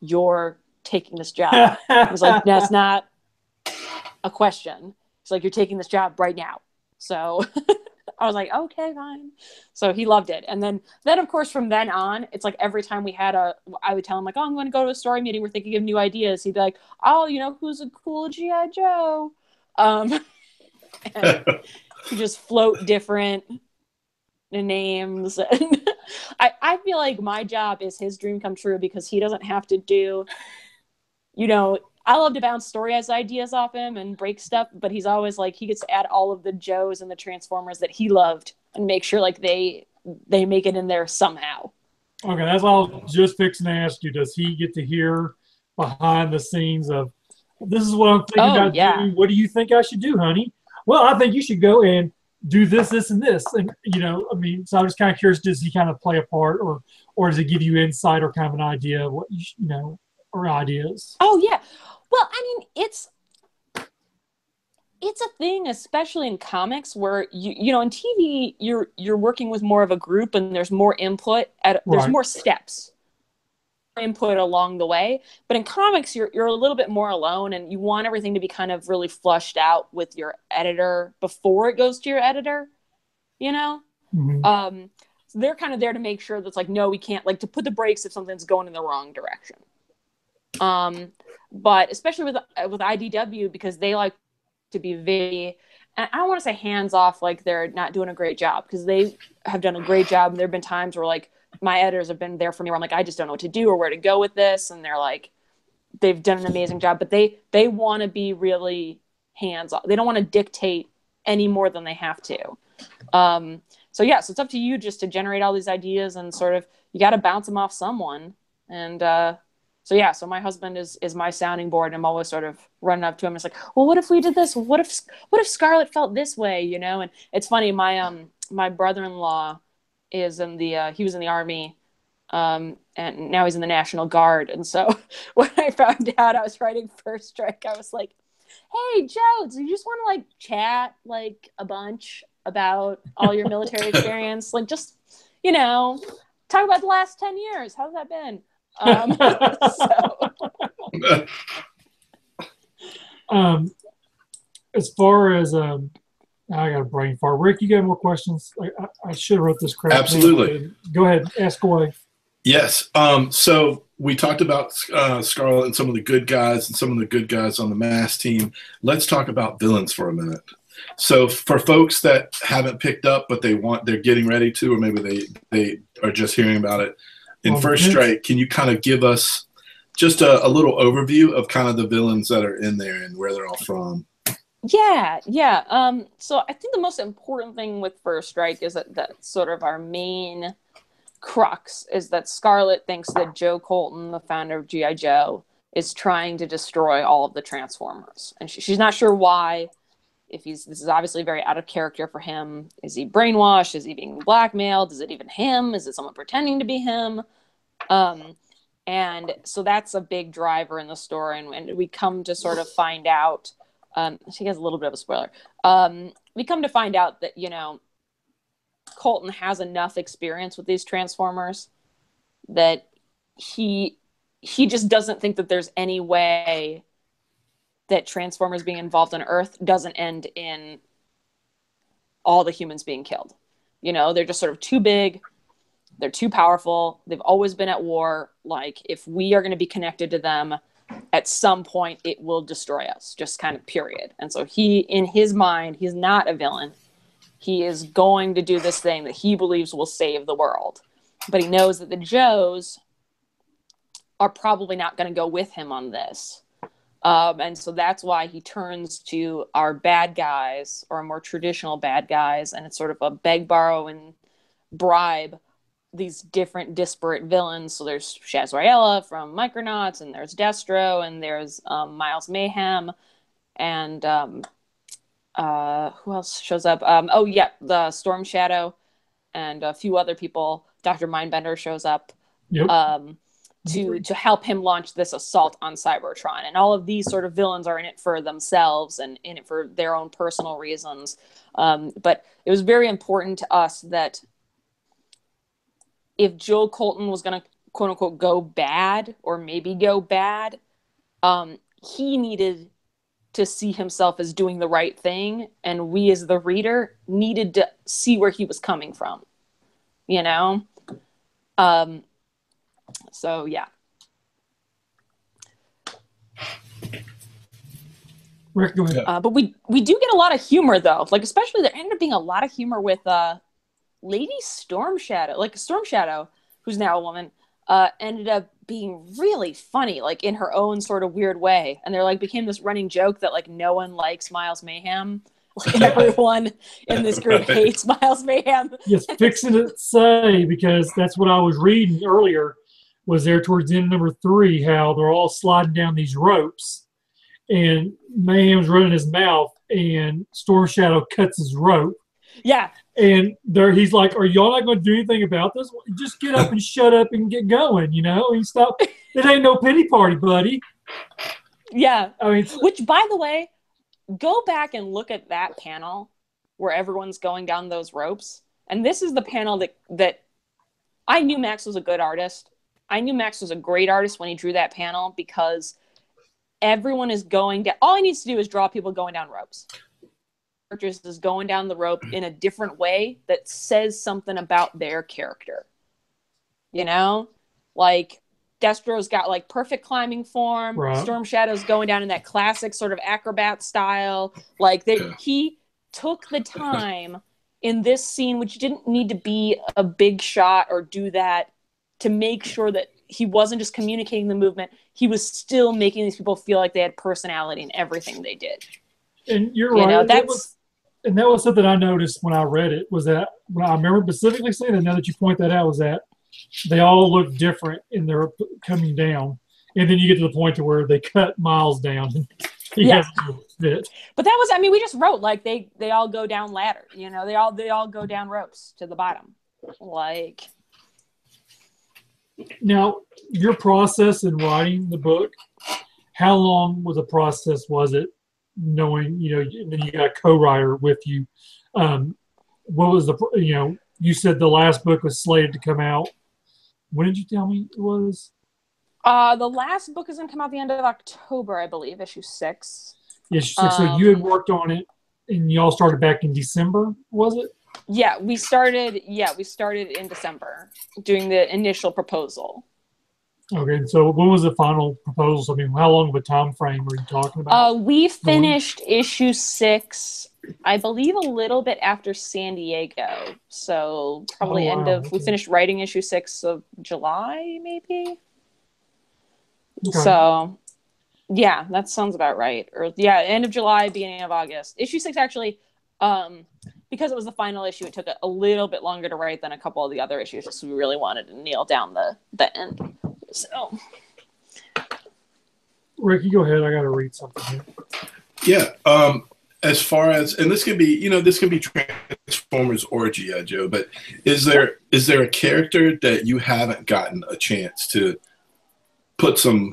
C: you're taking this job. I was like, that's not a question. He's like, you're taking this job right now. So I was like, okay, fine. So he loved it. And then of course, from then on, it's like every time I would tell him like, oh, I'm going to go to a story meeting. We're thinking of new ideas. He'd be like, oh, you know, who's a cool G.I. Joe? And he just float different names. And I feel like my job is his dream come true because he doesn't have to do, you know, I love to bounce story ideas off him and break stuff, but he's always like, he gets to add all of the Joes and the Transformers that he loved and make sure like they make it in there somehow.
A: Okay, that's all I was just fixing to ask you. Does he get to hear behind the scenes of, this is what I'm thinking about doing. What do you think I should do, honey? Well, I think you should go and do this, this, and this. And, you know, I mean, so I'm just kind of curious, does he kind of play a part or does it give you insight or kind of an idea of what, you know, or ideas?
C: Oh, yeah. Well, I mean, it's a thing, especially in comics where, you know, in TV, you're working with more of a group and there's more input. There's more steps. Input along the way, but in comics you're a little bit more alone and you want everything to be kind of really flushed out with your editor before it goes to your editor, you know. So they're kind of there to make sure that's like, no, we can't, like, to put the brakes if something's going in the wrong direction. But especially with IDW, because they like to be very, and I don't want to say hands off like they're not doing a great job, because they have done a great job, and there have been times where like my editors have been there for me where I'm like, I just don't know what to do or where to go with this. And they're like, they've done an amazing job, but they want to be really hands-on. They don't want to dictate any more than they have to. So it's up to you just to generate all these ideas and sort of, you got to bounce them off someone. And so my husband is my sounding board, and I'm always sort of running up to him. It's like, well, what if we did this? What if Scarlett felt this way, you know? And it's funny, my brother-in-law he was in the Army, and now he's in the National Guard. And so when I found out I was writing First Strike, I was like, hey, Joe, do you just want to like chat like a bunch about all your military experience? Like, just, you know, talk about the last 10 years. How's that been?
A: As far as I got a brain fart. Rick, you got more questions? I should have wrote this crap.
B: Absolutely.
A: Go ahead, ask away.
B: Yes. So we talked about Scarlett and some of the good guys and some of the good guys on the mass team. Let's talk about villains for a minute. So for folks that haven't picked up, but they're getting ready to, or maybe they are just hearing about it, in First Strike, can you kind of give us just a little overview of kind of the villains that are in there and where they're all from?
C: Yeah. So I think the most important thing with First Strike is that sort of our main crux is that Scarlett thinks that Joe Colton, the founder of G.I. Joe, is trying to destroy all of the Transformers. And she's not sure why. This is obviously very out of character for him. Is he brainwashed? Is he being blackmailed? Is it even him? Is it someone pretending to be him? And so that's a big driver in the story. And we come to sort of find out, she has a little bit of a spoiler. We come to find out that, you know, Colton has enough experience with these Transformers that he just doesn't think that there's any way that Transformers being involved on Earth doesn't end in all the humans being killed. You know, they're just sort of too big. They're too powerful. They've always been at war. Like, if we are going to be connected to them, at some point it will destroy us, just kind of period. And so in his mind, he's not a villain. He is going to do this thing that he believes will save the world. But he knows that the Joes are probably not going to go with him on this. And so that's why he turns to our bad guys, or more traditional bad guys, and it's sort of a beg, borrow, and bribe these different disparate villains. So there's Shazraella from Micronauts, and there's Destro, and there's Miles Mayhem, and who else shows up? The Storm Shadow, and a few other people. Dr. Mindbender shows up.
A: Yep.
C: to help him launch this assault on Cybertron. And all of these sort of villains are in it for themselves and in it for their own personal reasons. But it was very important to us that if Joe Colton was going to, quote unquote, go bad or maybe go bad, he needed to see himself as doing the right thing. And we as the reader needed to see where he was coming from, you know? So yeah.
A: Rick, go ahead.
C: But we do get a lot of humor though. Like especially there ended up being a lot of humor with Lady Storm Shadow, like Storm Shadow, who's now a woman, ended up being really funny, like in her own sort of weird way. And there like became this running joke that like no one likes Miles Mayhem. Like everyone in this group hates Miles Mayhem.
A: Yes, fixing to say, because that's what I was reading earlier, was there towards the end of number 3, how they're all sliding down these ropes and Mayhem's running his mouth and Storm Shadow cuts his rope.
C: Yeah.
A: And there he's like, are y'all not going to do anything about this? Just get up and shut up and get going, you know? And stop. It ain't no pity party, buddy.
C: Yeah.
A: I mean,
C: which, by the way, go back and look at that panel where everyone's going down those ropes. And this is the panel that I knew Max was a good artist. I knew Max was a great artist when he drew that panel because everyone is going down. All he needs to do is draw people going down ropes. Characters is going down the rope in a different way that says something about their character. You know? Like, Destro's got like perfect climbing form.
A: Right.
C: Storm Shadow's going down in that classic sort of acrobat style. Like he took the time in this scene, which didn't need to be a big shot or do that, to make sure that he wasn't just communicating the movement. He was still making these people feel like they had personality in everything they did.
A: And you're right.
C: You know,
A: that was something I noticed when I read it, was that when I remember specifically saying that, now that you point that out, was that they all look different in their coming down. And then you get to the point to where they cut Miles down. He has to fit.
C: But that was, I mean, we just wrote like they all go down ladders, you know, they all go down ropes to the bottom. Like,
A: now your process in writing the book, how long was the process? Was it knowing, you know, and then you got a co-writer with you? What was the, you know, you said the last book was slated to come out. When did you tell me it was?
C: The last book is going to come out the end of October, I believe, issue 6.
A: Issue 6. So you had worked on it, and y'all started back in December, was it?
C: Yeah, we started in December doing the initial proposal.
A: Okay, so when was the final proposal? I mean, how long of a time frame were you talking about?
C: We finished issue 6, I believe, a little bit after San Diego. So probably we finished writing issue 6 of July, maybe. Okay. So, yeah, that sounds about right. Or yeah, end of July, beginning of August. Issue 6 actually, because it was the final issue, it took a little bit longer to write than a couple of the other issues, so we really wanted to nail down the end. So,
A: Ricky, go ahead. I got to read something here.
B: Yeah. As far as, and this could be, you know, this could be Transformers or G.I. Joe, but is there a character that you haven't gotten a chance to put some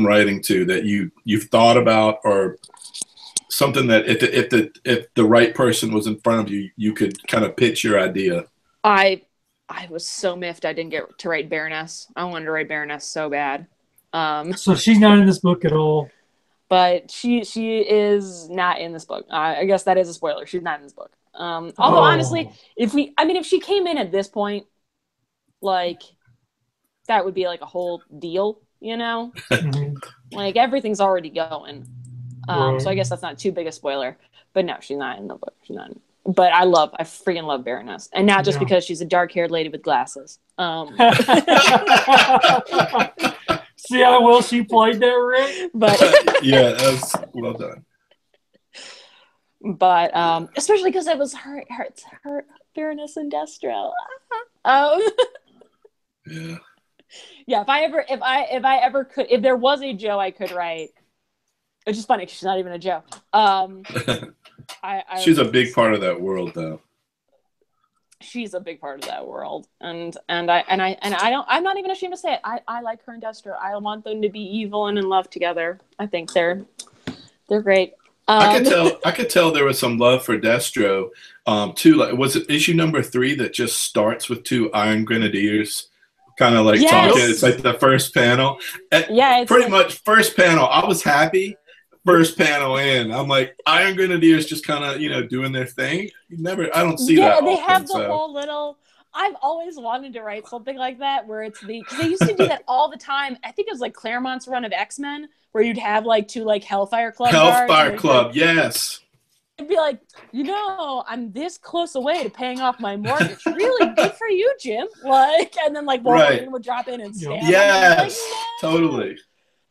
B: writing to, that you've thought about, or something that if the right person was in front of you, you could kind of pitch your idea?
C: I was so miffed I didn't get to write Baroness. I wanted to write Baroness so bad.
A: So she's not in this book at all.
C: But she is not in this book. I guess that is a spoiler. She's not in this book. Although honestly, if she came in at this point, like, that would be like a whole deal, you know? Like, everything's already going. So I guess that's not too big a spoiler. But no, she's not in the book. She's not in. But I freaking love Baroness. And not just because she's a dark-haired lady with glasses.
A: See how well she played that, Rick?
C: But
B: yeah, that was well done.
C: But especially because it was her Baroness and Destro.
B: Yeah.
C: Yeah, if there was a Joe I could write, which is funny because she's not even a Joe.
B: She's a big part of that world, though.
C: she's a big part of that world, I'm not even ashamed to say it. I like her and Destro. I want them to be evil and in love together. I think they're great.
B: I could tell there was some love for Destro, too. Like, was it issue number 3 that just starts with 2 Iron Grenadiers kind of like talking? It's like the first panel.
C: Yeah,
B: pretty much first panel. I was happy. First panel in, I'm like, Iron Grenadiers just kind of, doing their thing. I don't see that.
C: Yeah, they
B: often,
C: have the whole little. I've always wanted to write something like that where it's because they used to do that all the time. I think it was like Claremont's run of X-Men where you'd have like 2 like Hellfire Club
B: Hellfire Club, yes.
C: It'd be like, I'm this close away to paying off my mortgage. Really good for you, Jim. Like, and then like Wolverine would drop in and stand.
B: Yes, totally.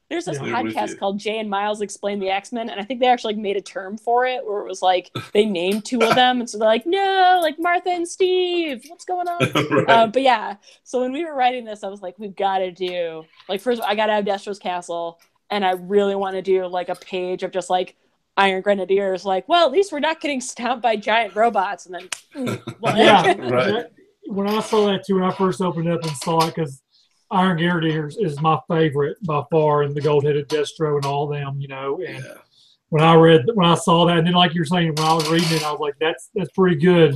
C: There's this podcast called Jay and Miles Explain the X-Men, and I think they actually made a term for it where it was like they named 2 of them, and so they're like, no, like Martha and Steve, what's going on? Right. But yeah, so when we were writing this, I was like, we've got to do, like, first I got to have Destro's Castle, and I really want to do like a page of just like Iron Grenadiers, like, well, at least we're not getting stomped by giant robots, and then
A: right. When I saw that too, when I first opened it up and saw it, because Iron Grenadiers is my favorite by far, and the gold-headed Destro and all them, And when I saw that, and then like you're saying, when I was reading it, I was like, that's pretty good,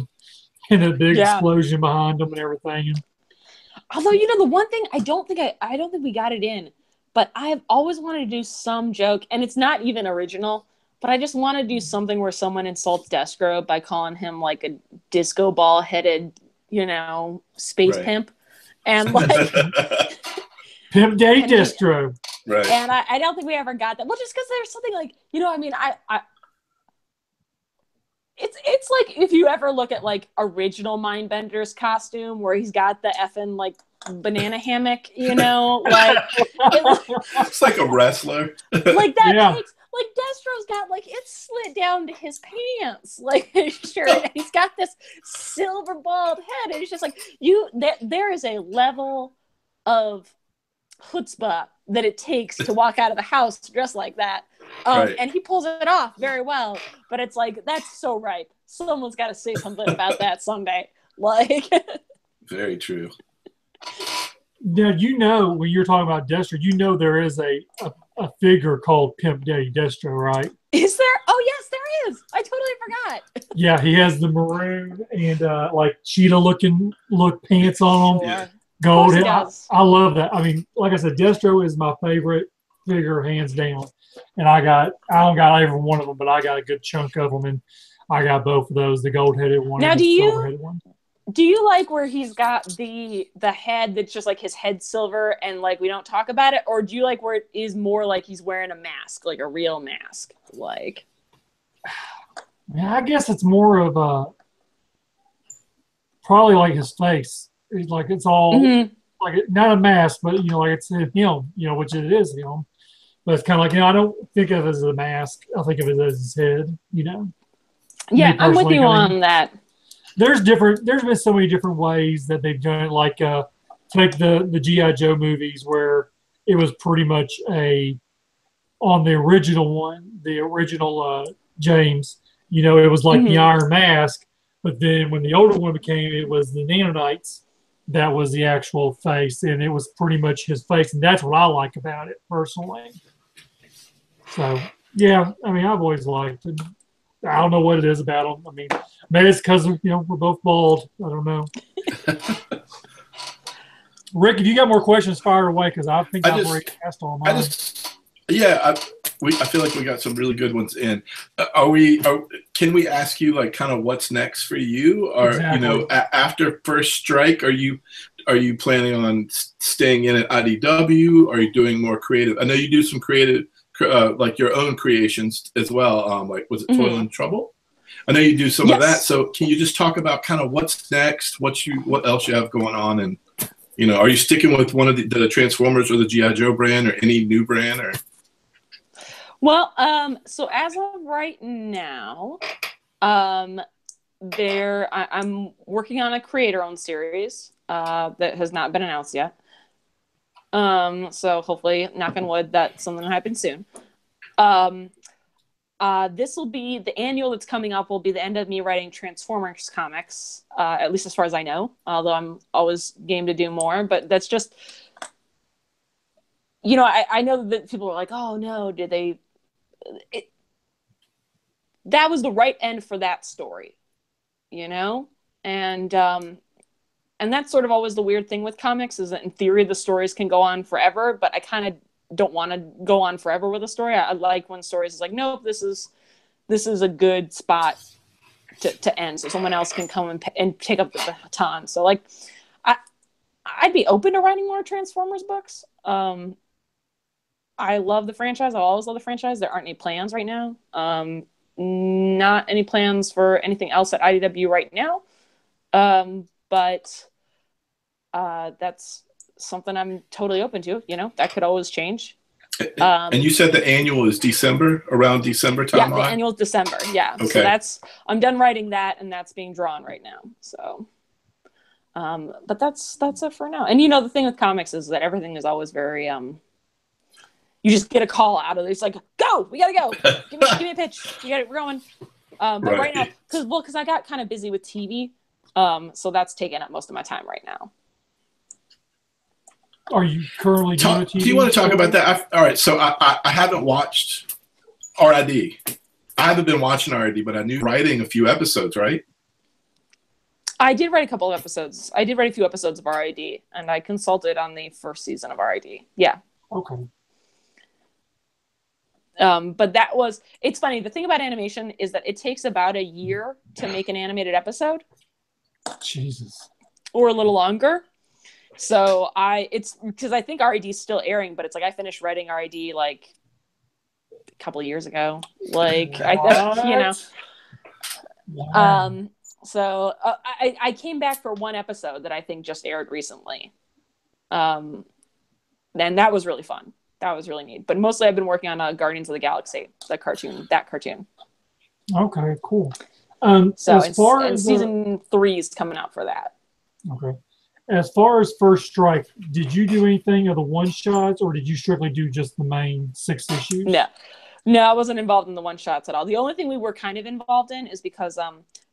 A: and the big explosion behind them and everything.
C: Although the one thing I don't think we got it in, but I have always wanted to do some joke, and it's not even original, but I just want to do something where someone insults Destro by calling him like a disco ball-headed, space pimp. And like
A: Pimp Day Destro.
B: Right.
C: And I don't think we ever got that. Well, just because there's something like, it's like if you ever look at like original Mindbender's costume where he's got the effing like banana hammock, like
B: it's like a wrestler.
C: Like that takes like Destro's got like it's slit down to his pants, like his shirt, and he's got this silver bald head, and it's just like there is a level of chutzpah that it takes to walk out of the house dressed like that, and he pulls it off very well. But it's like that's so ripe. Someone's got to say something about that someday. Like,
B: very true.
A: Now when you're talking about Destro, there is a figure called Pimp Daddy Destro, right?
C: Is there? Oh yes, there is. I totally forgot.
A: Yeah, he has the maroon and like cheetah look pants on him.
B: Yeah.
A: Gold. I love that. I mean, like I said, Destro is my favorite figure hands down. And I don't got every one of them, but I got a good chunk of them, and I got both of those, the gold-headed one and the silver-headed one.
C: Do you like where he's got the head that's just like his head silver and like we don't talk about it, or do you like where it is more like he's wearing a mask, like a real mask? Like,
A: yeah, I guess it's more of a probably like his face. It's like it's all like not a mask, but like it's him, which it is him. But it's kind of like I don't think of it as a mask. I think of it as his head.
C: Yeah, I'm with you on that.
A: There's been so many different ways that they've done it, like take the G.I. Joe movies where it was pretty much on the original James, it was like the Iron Mask, but then when the older one became, it was the nanonites, that was the actual face, and it was pretty much his face, and that's what I like about it personally. So, yeah, I mean, I've always liked it. I don't know what it is about them. I mean, maybe it's because we're both bald. I don't know. Rick, if you got more questions, fire away because I think I've already asked all mine.
B: I feel like we got some really good ones in. Can we ask you like kind of what's next for you, or
A: exactly.
B: After First Strike, are you planning on staying in at IDW? Are you doing more creative? I know you do some creative. Like your own creations as well. Like, was it Toil and Trouble? I know you do some of that. So can you just talk about kind of what's next, what else you have going on, and are you sticking with one of the Transformers or the G.I. Joe brand or any new brand or?
C: Well, so as of right now, I'm working on a creator-owned series that has not been announced yet. So hopefully, knock on wood, that's something that happens soon. This will be the annual that's coming up. Will be the end of me writing Transformers comics, at least as far as I know. Although I'm always game to do more, but that's just, I know that people are like, "Oh no, did they?" That was the right end for that story, and that's sort of always the weird thing with comics is that in theory the stories can go on forever, but I kind of don't want to go on forever with a story. I like when stories is like, nope, this is a good spot to end, so someone else can come and take up the baton. So like, I'd be open to writing more Transformers books. I love the franchise. I always love the franchise. There aren't any plans right now. Not any plans for anything else at IDW right now. But that's something I'm totally open to. That could always change.
B: And you said the annual is December, around December time?
C: Yeah, the annual is December. Yeah.
B: Okay.
C: So I'm done writing that, and that's being drawn right now. So, but that's it for now. And the thing with comics is that everything is always very you just get a call out of it. It's like, go, we gotta go. Give me a pitch. We're going. But right now, because I got kind of busy with TV. So that's taking up most of my time right now.
A: Are you currently doing a TV?
B: Do you want to talk about that? All right, so I haven't watched RID. I haven't been watching RID, but I knew writing a few episodes, right?
C: I did write a couple of episodes. I did write a few episodes of RID, and I consulted on the first season of RID. Yeah.
A: Okay.
C: But it's funny. The thing about animation is that it takes about a year to make an animated episode.
A: Jesus.
C: Or a little longer. So it's because I think RID is still airing, but it's like I finished writing RID like a couple of years ago. Like So I came back for one episode that I think just aired recently. And that was really fun. That was really neat. But mostly I've been working on Guardians of the Galaxy, that cartoon.
A: Okay, cool.
C: So season 3 is coming out for that.
A: Okay. As far as First Strike, did you do anything of the one-shots, or did you strictly do just the main 6 issues?
C: No, I wasn't involved in the one-shots at all. The only thing we were kind of involved in is because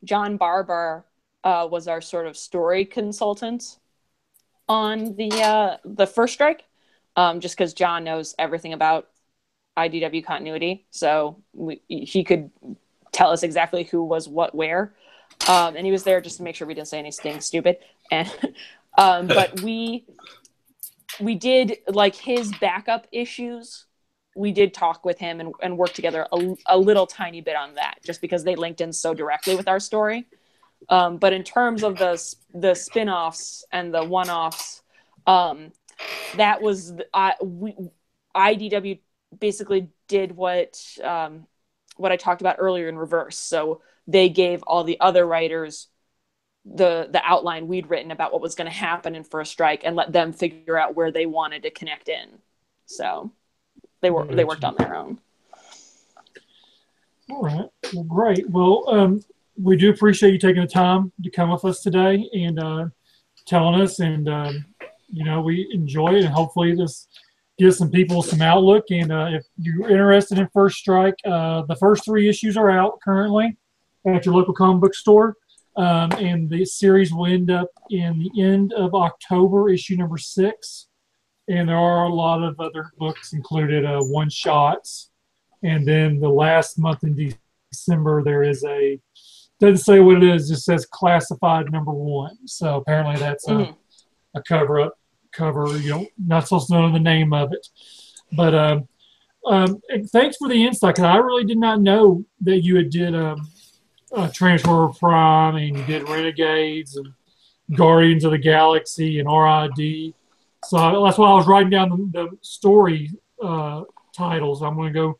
C: John Barber was our sort of story consultant on the First Strike, just because John knows everything about IDW continuity, so he could tell us exactly who was what where, and he was there just to make sure we didn't say anything stupid. And but we did, like, his backup issues, we did talk with him and work together a little tiny bit on that, just because they linked in so directly with our story. But in terms of the spin-offs and the one-offs, that was IDW basically did what I talked about earlier in reverse. So they gave all the other writers the outline we'd written about what was going to happen in First Strike and let them figure out where they wanted to connect in. So they worked on their own.
A: All right. Well, great. Well, we do appreciate you taking the time to come with us today and telling us, and we enjoy it, and hopefully this gives some people some outlook. And if you're interested in First Strike, the first 3 issues are out currently at your local comic book store. And the series will end up in the end of October, issue number 6. And there are a lot of other books included, one-shots. And then the last month in December, there is doesn't say what it is, just says classified number 1. So apparently that's a cover, not supposed to know the name of it. But thanks for the insight, because I really did not know that you had did Transformer Prime, and you did Renegades and Guardians of the Galaxy and RID. So that's why I was writing down the story titles. I'm going to go,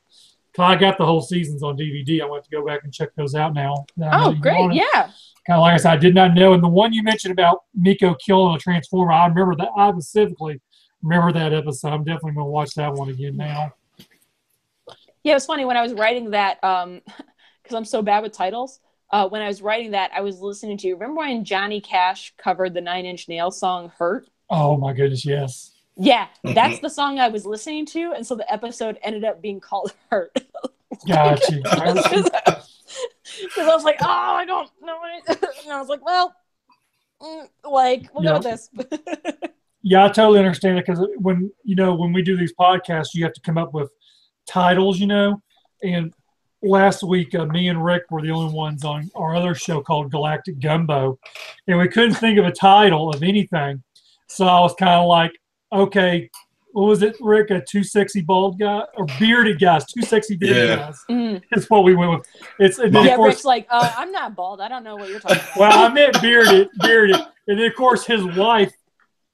A: because I got the whole seasons on DVD. I want to go back and check those out now.
C: Oh, great. Yeah.
A: Kind of like I said, I did not know. And the one you mentioned about Miko killing a Transformer, I remember that. I specifically remember that episode. I'm definitely going to watch that one again now.
C: Yeah, it was funny when I was writing that, because I'm so bad with titles. When I was writing that, I was listening to, remember when Johnny Cash covered the 9 Inch Nails song Hurt?
A: Oh my goodness, yes.
C: Yeah, that's the song I was listening to, and so the episode ended up being called Hurt.
A: Gotcha.
C: Because I was like, oh, I don't know it. And I was like, well, we'll go with this.
A: Yeah, I totally understand it, because when we do these podcasts, you have to come up with titles, and last week me and Rick were the only ones on our other show called Galactic Gumbo, and we couldn't think of a title of anything. So I was kind of like, okay, what was it, Rick? A too sexy bald guy or bearded guys? Too sexy bearded guys. It's what we went with.
C: Rick's like, I'm not bald. I don't know what you're talking about.
A: Well, I meant bearded, and then of course his wife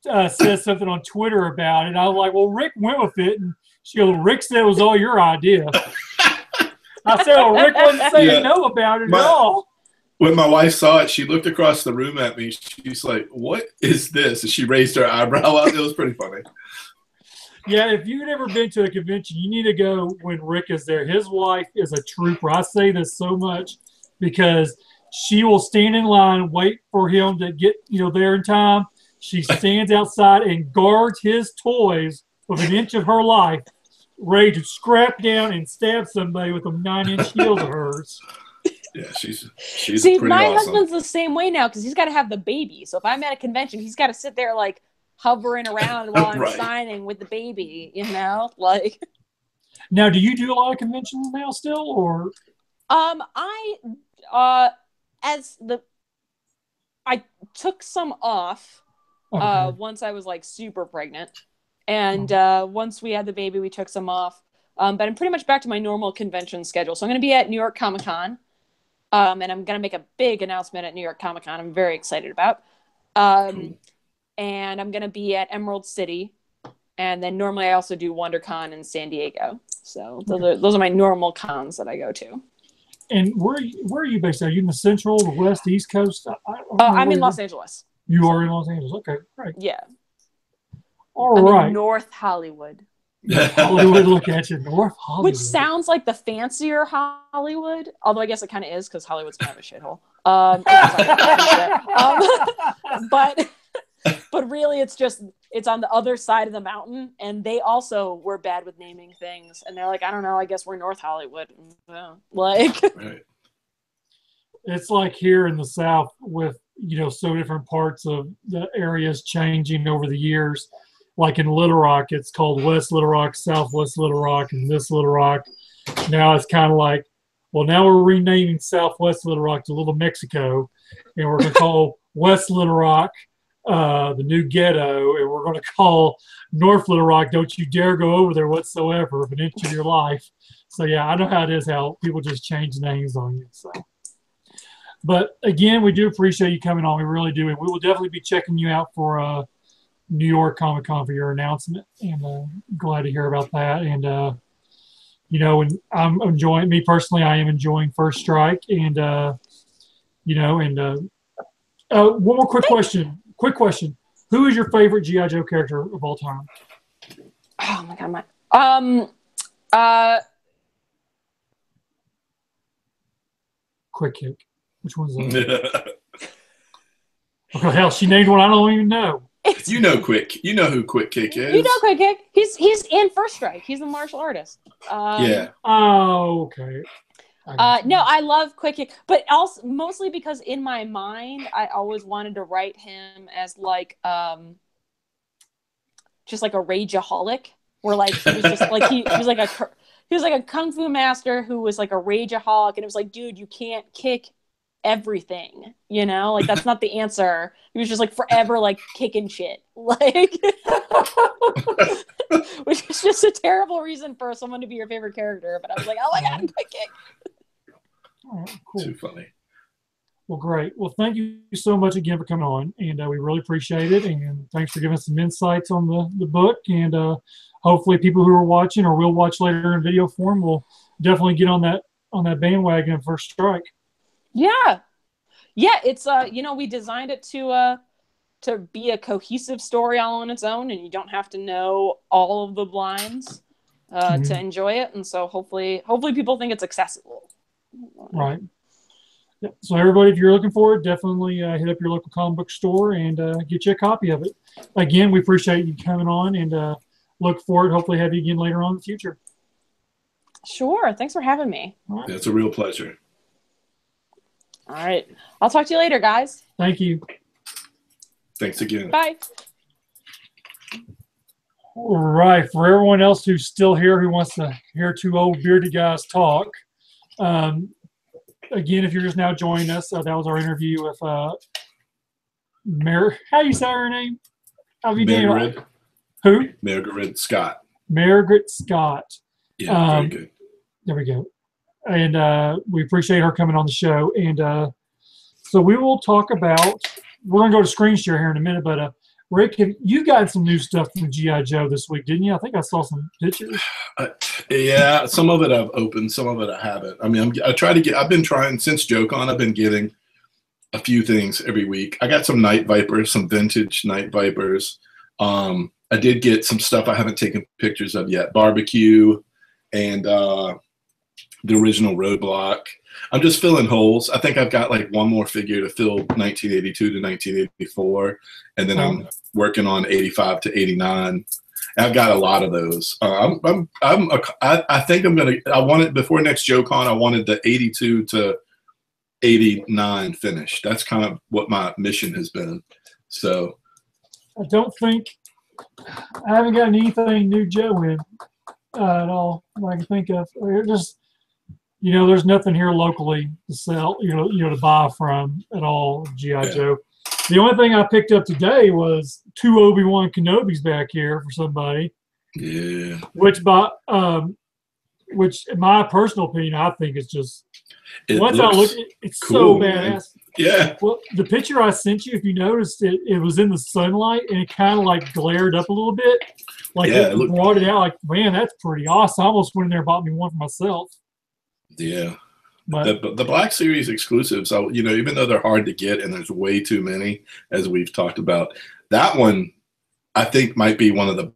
A: said something on Twitter about it. And I was like, well, Rick went with it, and she goes, Rick said it was all your idea. I said, well, Rick wasn't saying no about it at all.
B: When my wife saw it, she looked across the room at me. She's like, what is this? And she raised her eyebrow up. It was pretty funny.
A: Yeah, if you've never been to a convention, you need to go when Rick is there. His wife is a trooper. I say this so much because she will stand in line, wait for him to get there in time. She stands outside and guards his toys with an inch of her life, ready to scrap down and stab somebody with a 9-inch heel of hers.
B: Yeah, she's
C: See,
B: pretty
C: my
B: awesome.
C: husband's the same way now because he's got to have the baby. So if I'm at a convention, he's got to sit there like hovering around while I'm signing with the baby,
A: Now, do you do a lot of conventions now still, or?
C: I took some off once I was like super pregnant, and once we had the baby, we took some off. But I'm pretty much back to my normal convention schedule. So I'm going to be at New York Comic Con, and I'm going to make a big announcement at New York Comic Con. I'm very excited about. Cool. And I'm going to be at Emerald City, and then normally I also do WonderCon in San Diego. So those are my normal cons that I go to.
A: And where are you based? Are you in the Central, the West, the East Coast?
C: I'm in Los Angeles.
A: You are in Los Angeles. Okay, great.
C: Yeah.
A: All right.
C: In North Hollywood.
A: Hollywood, look at you, North Hollywood.
C: Which sounds like the fancier Hollywood, although I guess it kind of is because Hollywood's kind of a shithole. But really, it's on the other side of the mountain, and they also were bad with naming things. And they're like, I don't know, I guess we're North Hollywood. Right.
A: It's like here in the South with, so different parts of the areas changing over the years. Like in Little Rock, it's called West Little Rock, Southwest Little Rock, and this Little Rock. Now it's kind of like, well, now we're renaming Southwest Little Rock to Little Mexico, and we're going to call West Little Rock the new ghetto, and we're going to call North Little Rock, don't you dare go over there whatsoever of an inch of your life. So yeah, I know how it is, how people just change names on you. So, but again, we do appreciate you coming on. We really do, and we will definitely be checking you out for New York Comic Con for your announcement, and glad to hear about that. And and I'm enjoying, me personally, I am enjoying First Strike, and one more quick question. Who is your favorite G.I. Joe character of all time?
C: Oh my god,
A: Quick Kick. Which one's that? Okay, hell, she named one I don't even know.
B: You know who Quick Kick is.
C: You know Quick Kick. He's in First Strike. He's a martial artist.
B: Yeah.
A: Oh, okay.
C: No, I love Quick Kick, but also mostly because in my mind, I always wanted to write him as like, just like a rageaholic, where like he was just like he was like a kung fu master who was like a rageaholic, and it was like, dude, you can't kick everything, like that's not the answer. He was just like forever like kicking shit, like, which is just a terrible reason for someone to be your favorite character. But I was like, oh my god, Quick Kick.
A: All right, cool.
B: Too funny.
A: Well, great. Well, thank you so much again for coming on, and we really appreciate it. And thanks for giving us some insights on the book. And hopefully, people who are watching or will watch later in video form will definitely get on that bandwagon of First Strike. Yeah.
C: It's we designed it to be a cohesive story all on its own, and you don't have to know all of the lines to enjoy it. And so hopefully people think it's accessible.
A: Right. Yeah. So everybody, if you're looking for it, definitely hit up your local comic book store and get you a copy of it. Again, we appreciate you coming on, and look forward. Hopefully have you again later on in the future.
C: Sure. Thanks for having me.
B: Yeah, it's a real pleasure.
C: All right. I'll talk to you later, guys.
A: Thank you.
B: Thanks again.
C: Bye.
A: All right. For everyone else who's still here who wants to hear two old bearded guys talk, again, if you're just now joining us, that was our interview with how do you say her name?
B: Mairghread.
A: Who?
B: Mairghread Scott.
A: Mairghread Scott.
B: Yeah, very good.
A: There we go. And we appreciate her coming on the show. And so we will talk about, we're going to go to screen share here in a minute, but Rick, you got some new stuff from G.I. Joe this week, didn't you? I think I saw some pictures.
B: Yeah, some of it I've opened, some of it I haven't. I mean, I've been trying since JoeCon, I've been getting a few things every week. I got some Night Vipers, some vintage Night Vipers. I did get some stuff I haven't taken pictures of yet. Barbecue and the original Roadblock. I'm just filling holes. I think I've got like one more figure to fill 1982 to 1984, and then I'm working on 85 to 89. I've got a lot of those. I think I'm gonna. I wanted before next JoeCon. I wanted the 82 to 89 finished. That's kind of what my mission has been. So
A: I don't think I haven't got anything new Joe in at all that I can think of. Just there's nothing here locally to sell, to buy from at all. G.I. Joe. The only thing I picked up today was 2 Obi-Wan Kenobis back here for somebody.
B: Yeah.
A: Which in my personal opinion, I think is just once I look, it's
B: cool,
A: so badass.
B: Man. Yeah.
A: Well, the picture I sent you, if you noticed, it was in the sunlight and it kind of like glared up a little bit. Like it brought it out. Like, man, that's pretty awesome. I almost went in there and bought me one for myself.
B: Yeah.
A: But
B: the Black Series exclusives, even though they're hard to get and there's way too many, as we've talked about, that one I think might be one of the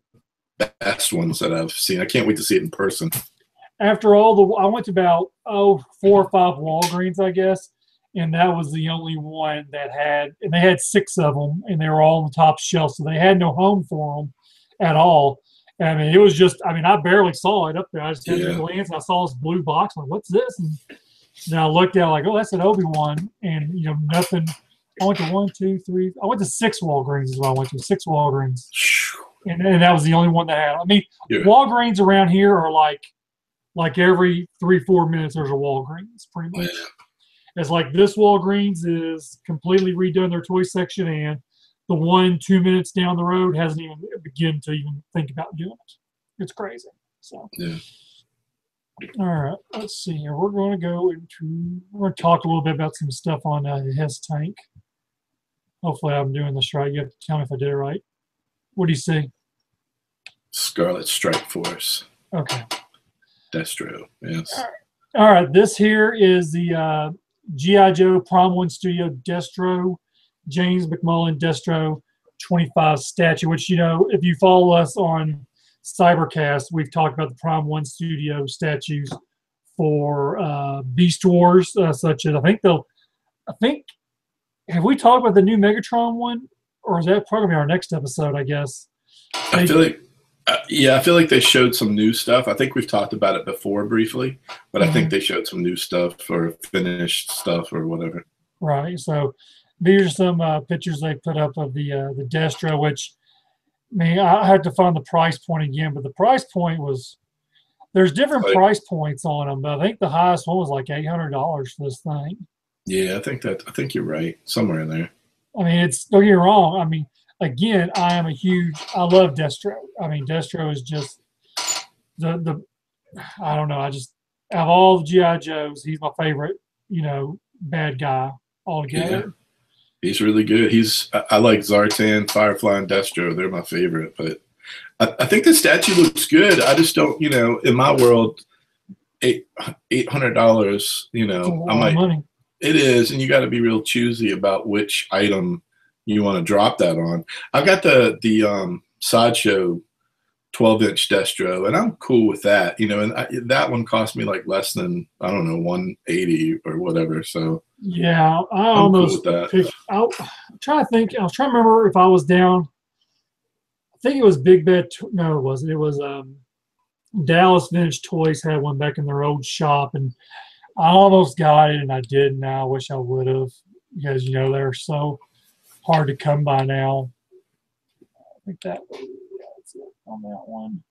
B: best ones that I've seen. I can't wait to see it in person.
A: After all I went to about 4 or 5 Walgreens, I guess, and that was the only one that had, and they had 6 of them, and they were all on the top shelf, so they had no home for them at all. I mean, it was just, I barely saw it up there. I just had a glance, and I saw this blue box. I'm like, what's this? And then I looked at it like, oh, that's an Obi-Wan, and nothing. I went to 1, 2, 3. I went to 6 Walgreens is what I went to. 6 Walgreens, and that was the only one that had. I mean, Walgreens around here are like every 3-4 minutes there's a Walgreens, pretty much. It's like this Walgreens is completely redone their toy section, and the 1-2 minutes down the road hasn't even begun to even think about doing it. It's crazy. So.
B: Yeah.
A: All right, let's see here. We're going to talk a little bit about some stuff on his tank. Hopefully I'm doing this right. You have to tell me if I did it right. What do you see?
B: Scarlet Strike Force.
A: Okay.
B: Destro, yes.
A: All right, this here is the G.I. Joe Prom 1 Studio Destro, James McMullen Destro 25 statue, which, if you follow us on Cybercast, we've talked about the Prom 1 Studio statues for Beast Wars, such as have we talked about the new Megatron one, or is that probably our next episode? I guess.
B: I feel like they showed some new stuff. I think we've talked about it before briefly, but I think they showed some new stuff or finished stuff or whatever.
A: Right. So these are some pictures they put up of the Destro, which. I had to find the price point again, but the price point was there's different price points on them, but I think the highest one was like $800 for this thing.
B: Yeah, I think you're right, somewhere in there.
A: I mean, don't get me wrong. I mean, again, I love Destro. I mean, Destro is just the I don't know. I just out of all the G.I. Joes, he's my favorite. Bad guy altogether. Yeah.
B: He's really good. I like Zartan, Firefly, and Destro. They're my favorite. But I think the statue looks good. I just don't, in my world, $800, I might. Money. It is, and you got to be real choosy about which item you want to drop that on. I've got the Sideshow 12-inch Destro, and I'm cool with that. And that one cost me like less than, I don't know, $180 or whatever. So.
A: Yeah, I almost picked. I'm trying to think. I was trying to remember if I was down. I think it was Big Bad. No, it wasn't. It was Dallas Vintage Toys had one back in their old shop, and I almost got it, and I didn't. Now I wish I would have, because they're so hard to come by now. I think that's it on that one.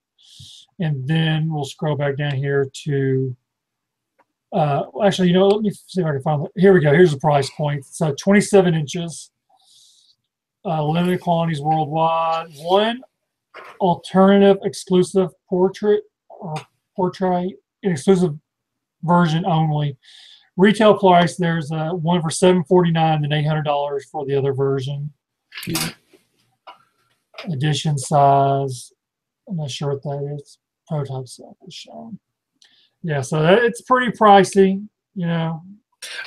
A: And then we'll scroll back down here to. Actually, let me see if I can find it. Here we go. Here's the price point. So 27 inches, limited quantities worldwide. One alternative exclusive portrait exclusive version only. Retail price, there's one for $749 and $800 for the other version.
B: Yeah.
A: Edition size, I'm not sure what that is. Prototype sample shown. Yeah, so it's pretty pricey,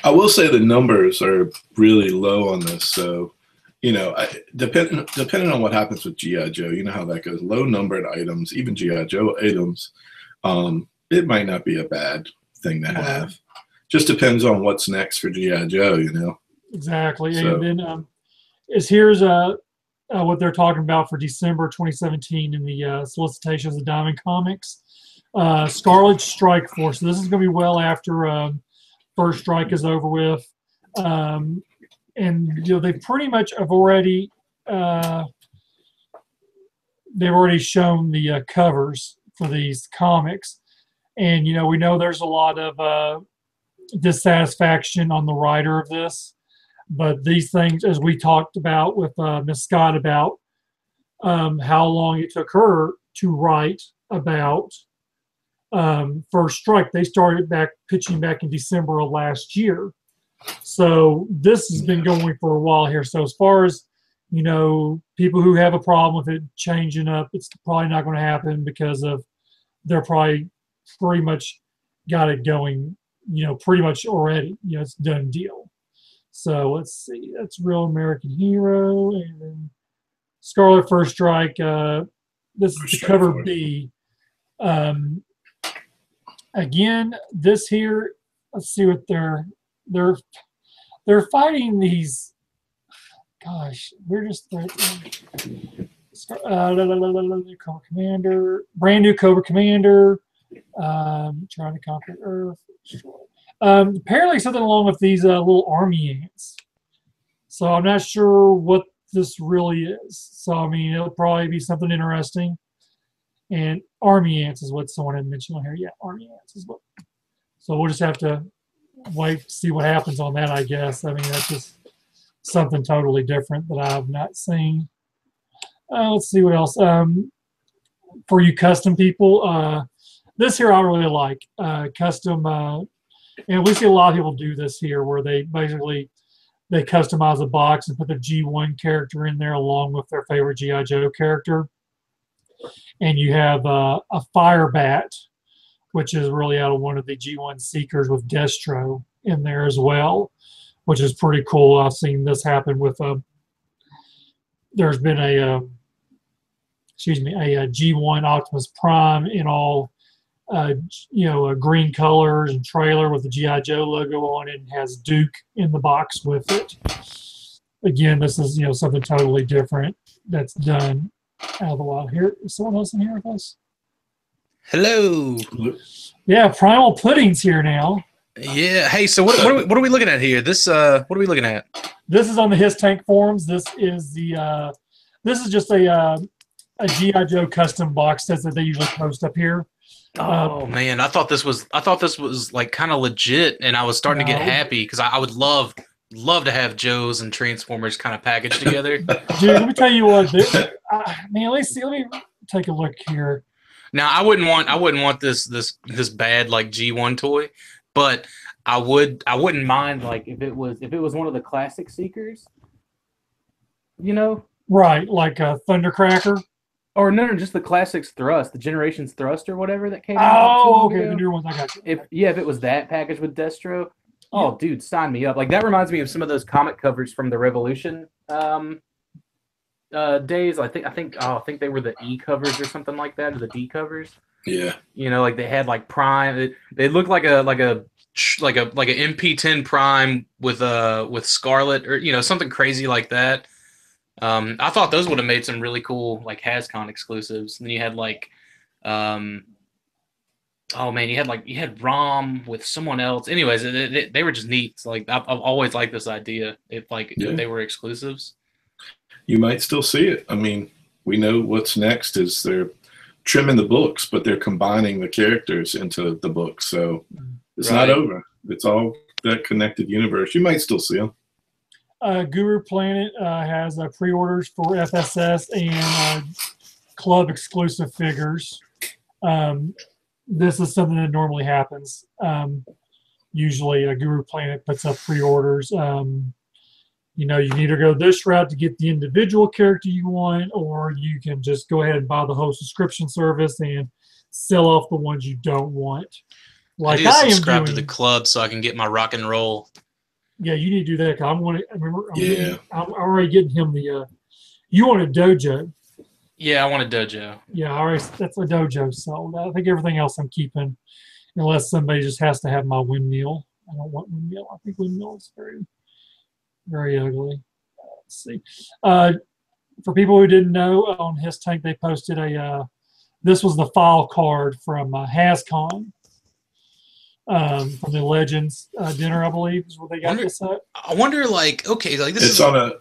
B: I will say the numbers are really low on this. So, depending on what happens with G.I. Joe, you know how that goes. Low numbered items, even G.I. Joe items, it might not be a bad thing to have. Just depends on what's next for G.I. Joe,
A: Exactly.
B: So.
A: And then here's what they're talking about for December 2017 in the solicitations of Diamond Comics. Scarlet Strike Force. So this is going to be well after First Strike is over with. And they pretty much have already they've already shown the covers for these comics. And, we know there's a lot of dissatisfaction on the writer of this. But these things, as we talked about with Miss Scott about how long it took her to write about First Strike, they started pitching back in December of last year. So this has been going for a while here. So as far as, people who have a problem with it changing up, it's probably not going to happen because they're probably pretty much got it going, pretty much already. It's a done deal. So let's see. That's Real American Hero. And then Scarlet First Strike. This is the cover B. Again, this here, let's see what they're fighting these. Gosh, we're just Cobra Commander, brand new Cobra Commander, trying to conquer Earth. Apparently something along with these little army ants. So I'm not sure what this really is. So I mean, it'll probably be something interesting. And army ants is what someone had mentioned on here. Yeah, army ants is what. So we'll just have to wait to see what happens on that, I guess. I mean, that's just something totally different that I have not seen. Let's see what else. For you custom people, this here I really like. Custom, and we see a lot of people do this here where they customize a box and put the G1 character in there along with their favorite G.I. Joe character. And you have a Fire Bat, which is really out of one of the G1 Seekers with Destro in there as well, which is pretty cool. I've seen this happen with there's been a G1 Optimus Prime in all green colors and trailer with the G.I. Joe logo on it, and has Duke in the box with it. Again, this is something totally different that's done out of the wild. Here, is someone else in here with us?
D: Hello.
A: Yeah, Primal Pudding's here now.
D: Yeah. Hey, so what are we looking at here? This what are we looking at?
A: This is on the His Tank forums. This is just a G.I. Joe custom box set that they usually post up here.
D: Oh man, I thought this was like kind of legit, and I was starting to get happy because I would love to have Joes and Transformers kind of packaged together.
A: Dude, let me tell you what, man. Let me take a look here.
D: Now I wouldn't want this bad like G1 toy, but I wouldn't mind like if it was one of the classic Seekers,
A: Right, like a Thundercracker.
D: Or no, just the classics Thrust, the Generations Thrust or whatever that came
A: out. Oh, okay, the new ones. I got you.
D: If it was that package with Destro, oh, dude, sign me up. Like that reminds me of some of those comic covers from the Revolution days. I think they were the E covers or something like that, or the D covers.
B: Yeah.
D: Like they had like Prime. They looked like an MP10 Prime with Scarlet or something crazy like that. I thought those would have made some really cool like HasCon exclusives. And then you had like Oh man, you had Rom with someone else. Anyways, they were just neat. So, like I've always liked this idea. If they were exclusives,
B: You might still see it. I mean, we know what's next is they're trimming the books, but they're combining the characters into the book. So it's not over. It's all that connected universe. You might still see them.
A: Guru Planet has pre-orders for FSS and club exclusive figures. This is something that normally happens. Usually, Guru Planet puts up pre-orders. You can either go this route to get the individual character you want, or you can just go ahead and buy the whole subscription service and sell off the ones you don't want.
D: Like I need to subscribe to the club so I can get my rock and roll.
A: Yeah, you need to do that. I'm already getting him the. You want a dojo?
D: Yeah, I want a dojo.
A: Yeah, all right, that's a dojo sold. I think everything else I'm keeping, unless somebody just has to have my windmill. I don't want windmill. I think windmill is very, very ugly. Let's see. For people who didn't know, on his tank they posted this was the file card from HasCon. From the Legends dinner, I believe, is where they got this up.
D: I wonder, this
B: is on a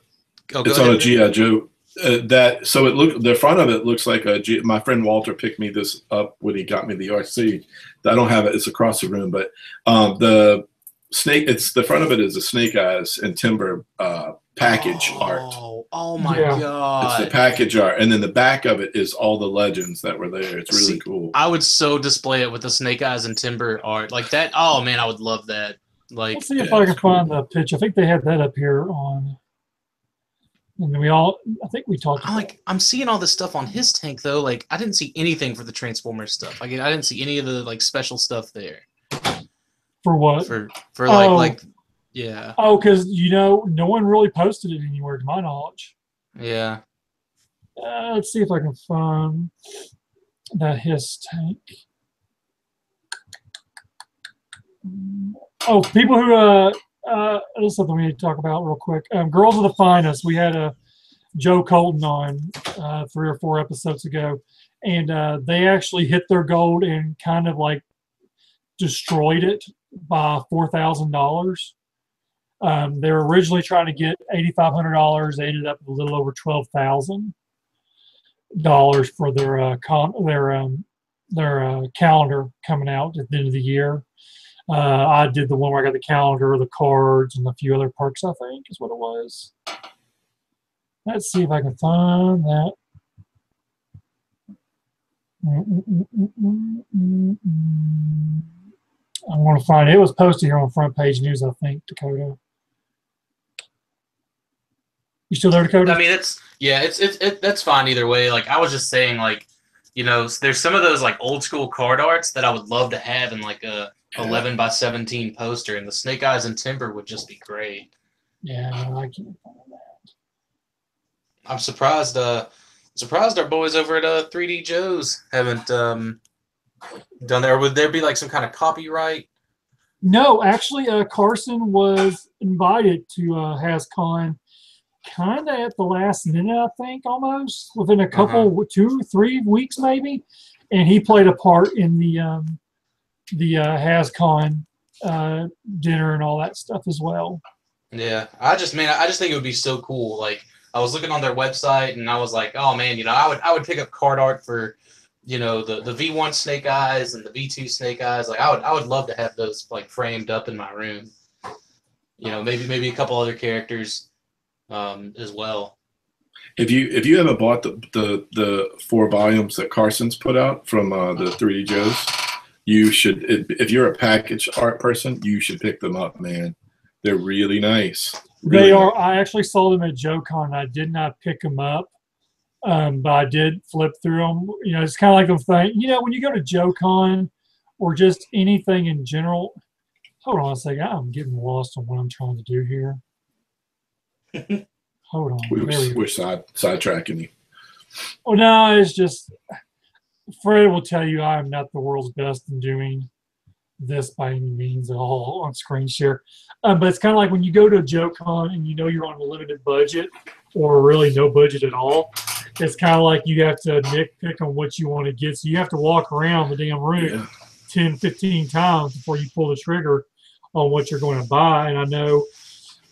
B: G.I. Joe. The front of it looks like my friend Walter picked me this up when he got me the RC. I don't have it; it's across the room. But the front of it is a Snake Eyes and Timber package art.
D: Oh my god!
B: It's the package art, and then the back of it is all the legends that were there. It's really cool.
D: I would so display it with the Snake Eyes and Timber art like that. Oh man, I would love that.
A: Let's see if I can find the picture. I think they had that up here on. And then I think we talked.
D: I'm seeing all this stuff on his tank though. Like I didn't see anything for the Transformers stuff. I didn't see any of the special stuff there.
A: For what?
D: For yeah.
A: Oh, because no one really posted it anywhere, to my knowledge.
D: Yeah.
A: Let's see if I can find his tank. Oh, people who this is something we need to talk about real quick. Girls of the Finest. We had Joe Colton on 3 or 4 episodes ago, and they actually hit their goal and kind of destroyed it by $4,000. They were originally trying to get $8,500. They ended up with a little over $12,000 for their calendar coming out at the end of the year. I did the one where I got the calendar, the cards, and a few other perks, I think, is what it was. Let's see if I can find that. I'm going to find it. It was posted here on Front Page News, I think, Dakota. You still there, Dakota?
D: I mean, that's fine either way. Like I was just saying, there's some of those old school card arts that I would love to have in a 11 by 17 poster, and the Snake Eyes and Timber would just be great.
A: Yeah, I can't find that.
D: I'm surprised. Surprised our boys over at 3D Joe's haven't done there. Would there be some kind of copyright?
A: No, actually, Carson was invited to HasCon kind of at the last minute, I think, almost within a couple, 2-3 weeks maybe, and he played a part in the HasCon dinner and all that stuff as well.
D: Yeah, I just think it would be so cool. I was looking on their website and I was like, oh man, I would pick up card art for, the V1 Snake Eyes and the V2 Snake Eyes. I would love to have those framed up in my room. Maybe a couple other characters as well.
B: If you haven't bought the 4 volumes that Carson's put out from the 3D Joe's, you should. If you're a package art person, you should pick them up, man. They're really nice.
A: They are. I actually saw them at JoeCon. I did not pick them up, but I did flip through them. It's kind of like the thing. When you go to JoeCon or just anything in general. Hold on a second. I'm getting lost on what I'm trying to do here. Hold on.
B: We're sidetracking you.
A: Oh no, it's just Fred will tell you I am not the world's best in doing this by any means at all on screen share. But it's kind of like when you go to a JoeCon and you're on a limited budget or really no budget at all. It's kind of like you have to nitpick on what you want to get. So you have to walk around the damn room 10, 15 times before you pull the trigger on what you're going to buy. And I know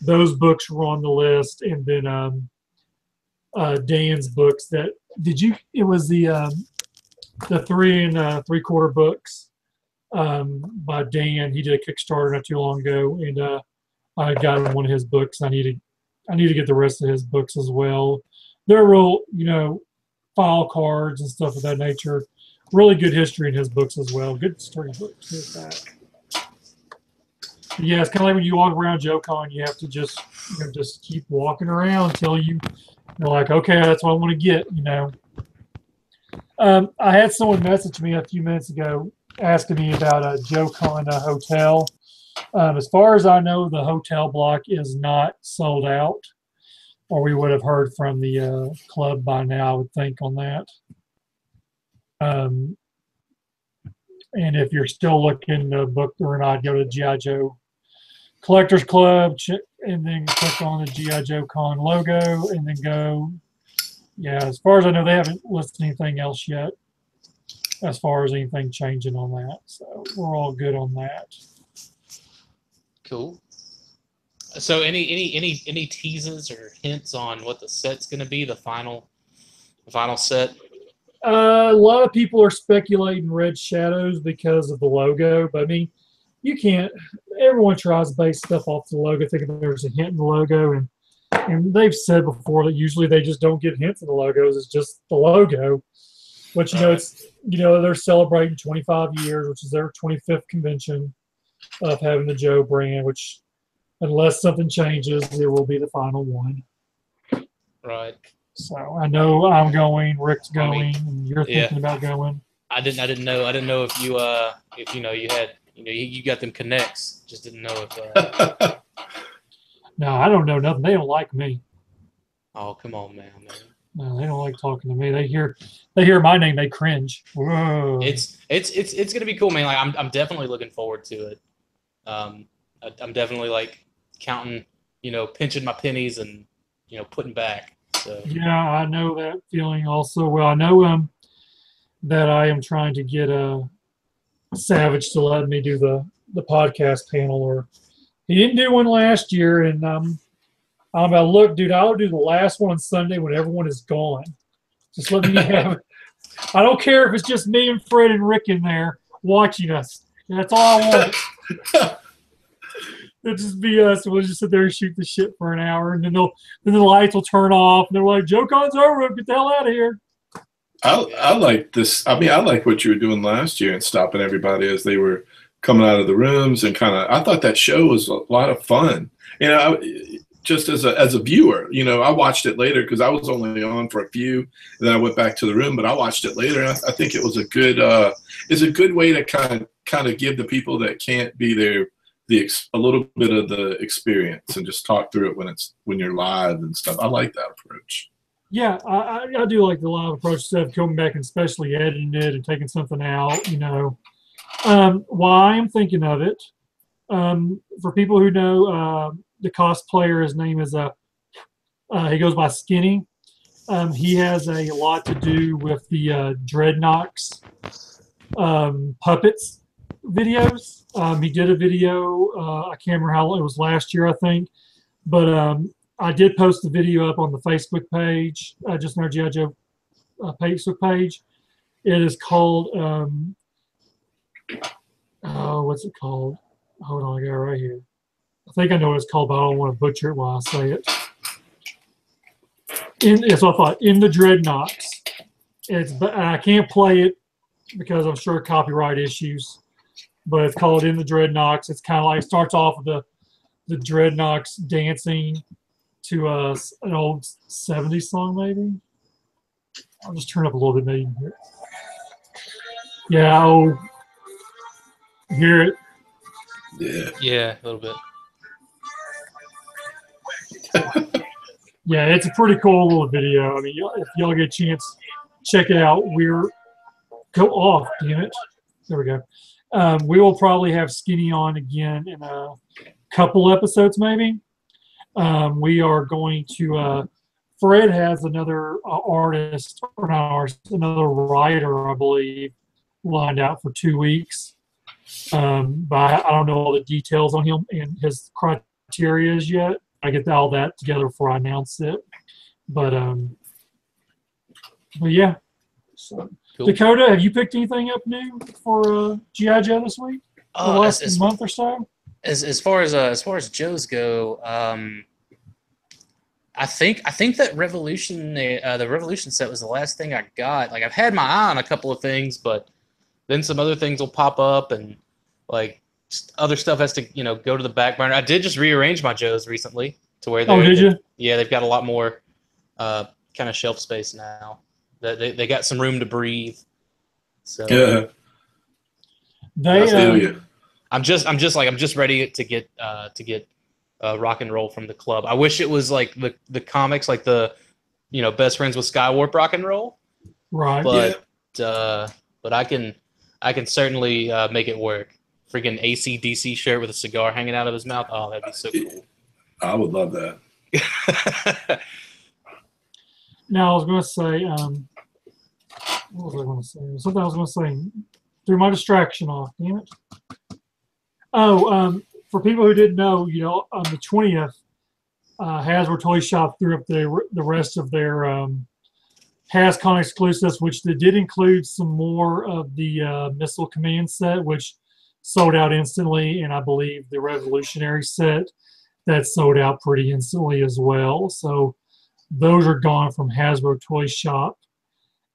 A: those books were on the list. And then Dan's books it was the 3 3/4 books by Dan. He did a Kickstarter not too long ago, and I got one of his books. I need to get the rest of his books as well. They're real, file cards and stuff of that nature. Really good history in his books as well. Good story books with that. Yeah, it's kind of like when you walk around JoeCon, you have to just keep walking around until you're like, okay, that's what I want to get. I had someone message me a few minutes ago asking me about a JoeCon hotel. As far as I know, the hotel block is not sold out, or we would have heard from the club by now, I would think, on that. And if you're still looking to book or not, go to G.I. Joe Collectors Club and then click on the G.I. Joe Con logo and then go. Yeah, as far as I know, they haven't listed anything else yet as far as anything changing on that. So we're all good on that.
D: Cool. So any teases or hints on what the set's going to be, the final set?
A: A lot of people are speculating Red Shadows because of the logo, but I mean, you can't. Everyone tries to base stuff off the logo, thinking there's a hint in the logo, and they've said before that usually they just don't get hints in the logos. It's just the logo. But it's they're celebrating 25 years, which is their 25th convention of having the Joe brand. Which, unless something changes, it will be the final one.
D: Right.
A: So I know I'm going. Rick's going, and you're thinking about going.
D: I didn't know if you you had you got them connects. Just didn't know if.
A: No, I don't know nothing. They don't like me.
D: Oh, come on, man.
A: No, they don't like talking to me. They hear my name, they cringe. Whoa.
D: It's gonna be cool, man. Like I'm definitely looking forward to it. I'm definitely like counting, pinching my pennies and putting back. So
A: yeah, I know that feeling also. Well, I know that I am trying to get Savage to let me do the podcast panel, or he didn't do one last year, and I'm about, look, dude, I'll do the last one on Sunday when everyone is gone. Just let me have it. I don't care if it's just me and Fred and Rick in there watching us. That's all I want. It'll just be us. We'll just sit there and shoot the shit for an hour, and then the lights will turn off, and they're like, JoeCon's over. Get the hell out of here.
B: I like this. I mean, I like what you were doing last year and stopping everybody as they were coming out of the rooms and kind of. I thought that show was a lot of fun. Just as a viewer, I watched it later because I was only on for a few, and then I went back to the room. But I watched it later, and I think it was a good way to kind of give the people that can't be there a little bit of the experience and just talk through it when you're live and stuff. I like that approach.
A: Yeah, I do like the live approach instead of coming back and especially editing it and taking something out. Why I'm thinking of it, for people who know. The cosplayer, his name is he goes by Skinny. He has a lot to do with the Dreadnoks puppets videos. He did a video, I can't remember how long, it was last year, I think. But I did post the video up on the Facebook page, just on our G.I. Joe Facebook page. It is called, what's it called? Hold on, I got it right here. I think I know what it's called, but I don't want to butcher it while I say it. So I thought, In the Dreadnoks. But I can't play it because I'm sure copyright issues. But it's called In the Dreadnoks. It's kind of like, it starts off with the Dreadnoks dancing to an old 70s song, maybe. I'll just turn up a little bit, maybe. Yeah, I'll hear it.
D: Yeah, a little bit.
A: Yeah, it's a pretty cool little video. I mean, if y'all get a chance, check it out. Go off, damn it. There we go. We will probably have Skinny on again in a couple episodes, maybe. We are going to. Fred has another artist, or not artist, another writer, I believe, lined out for 2 weeks. But I don't know all the details on him and his criteria yet. I get all that together before I announce it. But yeah. So,
E: Cool.
A: Dakota, have you picked anything up new for GI Joe this week? The last month or so?
E: As far as Joes go, I think that Revolution, the Revolution set was the last thing I got. Like, I've had my eye on a couple of things, but then some other things will pop up, and like just other stuff has to go to the back burner. I did just rearrange my Joes recently to where they.
A: Oh, did you?
E: Yeah, they've got a lot more kind of shelf space now. They got some room to breathe. So
B: Yeah. I feel you.
E: I'm just ready to get rock and roll from the club. I wish it was like the comics, like the Best Friends with Skywarp rock and roll.
A: Right.
E: But I can certainly make it work. Freaking AC/DC shirt with a cigar hanging out of his mouth. Oh, that'd be so cool.
B: I would love that.
A: Now I was going to say, what was I going to say? Something I was going to say. Threw my distraction off. Damn it. Oh, for people who didn't know, on the 20th, Hasbro Toy Shop threw up the rest of their HasCon exclusives, which they did include some more of the Missile Command set, which sold out instantly, and I believe the Revolutionary set that sold out pretty instantly as well. So those are gone from Hasbro Toy Shop.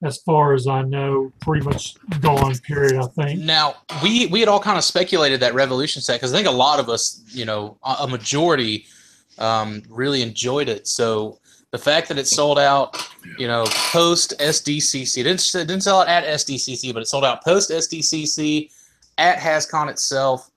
A: As far as I know, pretty much gone, period, I think.
E: Now, we had all kind of speculated that Revolution set, because I think a lot of us, a majority, really enjoyed it. So the fact that it sold out, post SDCC, it didn't sell out at SDCC, but it sold out post SDCC, at HasCon itself,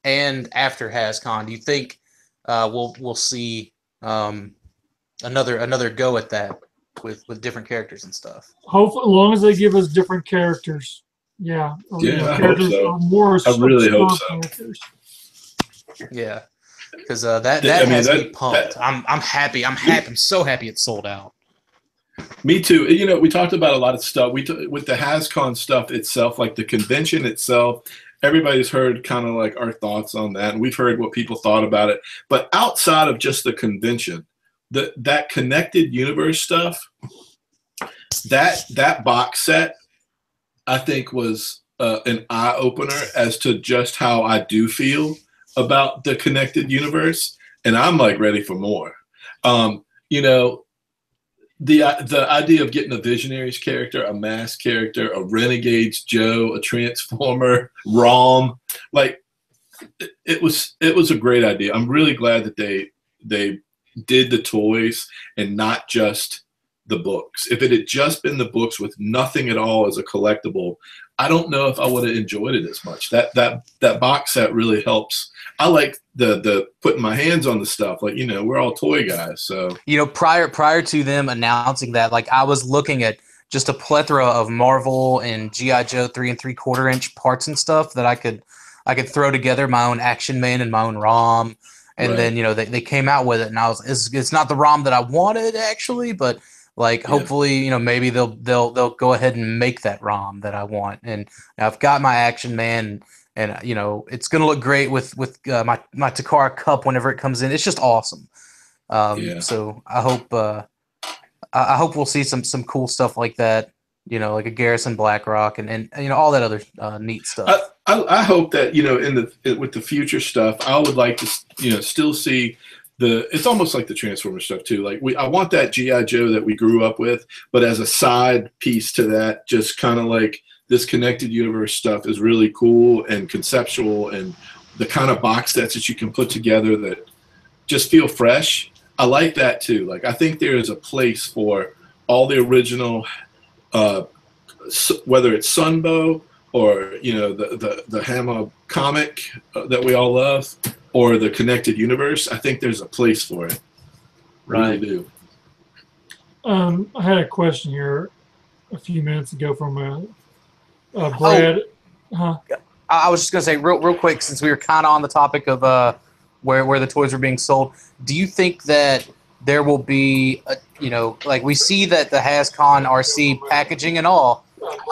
E: and after HasCon. Do you think we'll see another go at that with different characters and stuff?
A: Hopefully, as long as they give us different characters. Yeah.
B: Yeah, I
A: characters
B: hope so.
A: are more
B: I really hope so.
A: characters.
E: Yeah, because that has me pumped. I'm happy. I'm so happy it's sold out.
B: Me too. We talked about a lot of stuff. With the HasCon stuff itself, like the convention itself, everybody's heard kind of like our thoughts on that, and we've heard what people thought about it. But outside of just the convention, that connected universe stuff, that box set, I think was an eye opener as to just how I do feel about the connected universe, and I'm like ready for more. The idea of getting a Visionaries character, a Mask character, a Renegades Joe, a Transformer, Rom, like it was a great idea. I'm really glad that they did the toys and not just the books. If it had just been the books with nothing at all as a collectible, I don't know if I would have enjoyed it as much. That box set really helps. I like the putting my hands on the stuff. Like, we're all toy guys. So,
E: prior to them announcing that, like, I was looking at just a plethora of Marvel and G.I. Joe 3 3/4 inch parts and stuff that I could throw together, my own Action Man and my own ROM. And then, they came out with it, and I was, it's not the ROM that I wanted actually, but like, hopefully, maybe they'll go ahead and make that ROM that I want. And I've got my Action Man, and it's gonna look great with my Takara Cup whenever it comes in. It's just awesome. So I hope we'll see some cool stuff like that. Like a Garrison Blackrock and all that other neat stuff.
B: I hope that with the future stuff, I would like to still see it's almost like the Transformer stuff too. Like I want that G.I. Joe that we grew up with, but as a side piece to that, just kind of like this connected universe stuff is really cool and conceptual, and the kind of box sets that you can put together that just feel fresh. I like that too. Like, I think there is a place for all the original, whether it's Sunbow or the Hammer comic that we all love, or the connected universe. I think there's a place for it.
E: Right.
B: Really do.
A: I had a question here a few minutes ago from Brad.
E: I was just gonna say real quick, since we were kind of on the topic of where the toys were being sold. Do you think that there will be like we see that the HasCon RC packaging and all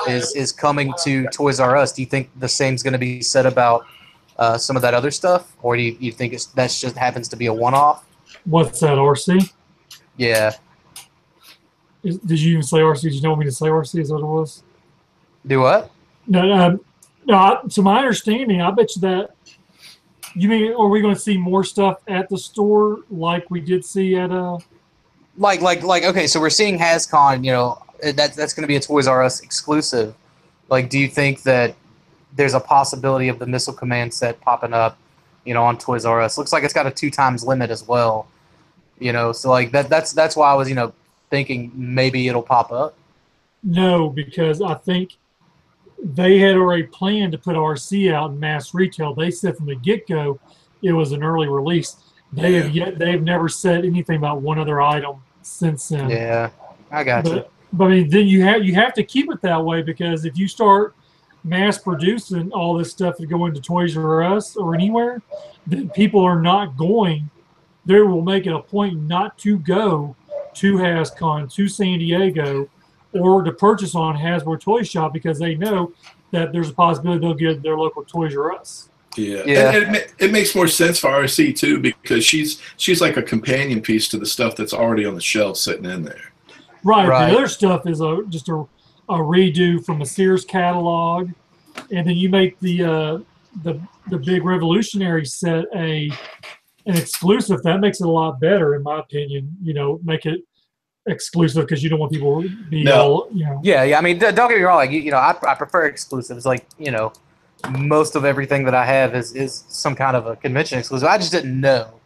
E: is coming to Toys R Us. Do you think the same's going to be said about some of that other stuff, or do you think that's just happens to be a one-off?
A: What's that, RC?
E: Yeah.
A: Did you even say RC? Did you know me to say RC? Is that what it was?
E: Do what?
A: No. To my understanding, I bet you that. You mean, are we going to see more stuff at the store like we did see at
E: Like okay, so we're seeing HasCon. You know, that's going to be a Toys R Us exclusive. Like, do you think that there's a possibility of the Missile Command set popping up, you know, on Toys R Us? Looks like it's got a 2x limit as well. You know, so like that's why I was, you know, thinking maybe it'll pop up.
A: No, because I think they had already planned to put RC out in mass retail. They said from the get-go it was an early release. They've never said anything about one other item since then.
E: Yeah, I got you.
A: But I mean, then you have to keep it that way, because if you start mass producing all this stuff to go into Toys R Us or anywhere, then people are not going. They will make it a point not to go to HasCon, to San Diego, or to purchase on Hasbro Toy Shop, because they know that there's a possibility they'll get their local Toys R Us.
B: Yeah. And it makes more sense for RC too, because she's like a companion piece to the stuff that's already on the shelf sitting in there.
A: Right. The other stuff is just a redo from a Sears catalog, and then you make the big Revolutionary set an exclusive. That makes it a lot better, in my opinion. You know, make it exclusive because you don't want people to be all, you know.
E: Yeah. I mean, don't get me wrong. Like, you know, I prefer exclusives. Like, you know, most of everything that I have is some kind of a convention exclusive. I just didn't know.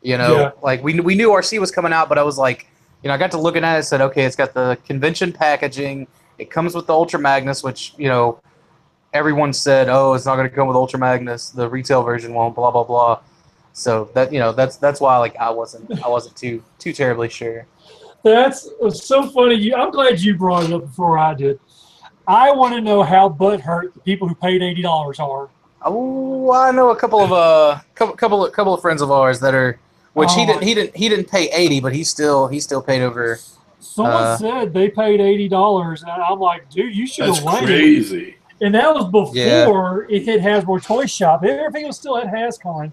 E: You know, like we knew RC was coming out, but I was like, you know, I got to looking at it and said, okay, it's got the convention packaging. It comes with the Ultra Magnus, which, you know, everyone said, oh, it's not going to come with Ultra Magnus. The retail version won't. Blah blah blah. So that, you know, that's why, like, I wasn't too terribly sure.
A: That's so funny. I'm glad you brought it up before I did. I want to know how butthurt the people who paid $80 are.
E: Oh, I know a couple of friends of ours that are, which he didn't pay 80, but he still paid over.
A: Someone said they paid $80, and I'm like, dude, you should have waited.
B: That's crazy.
A: And that was before it hit Hasbro Toy Shop. Everything was still at HasCon.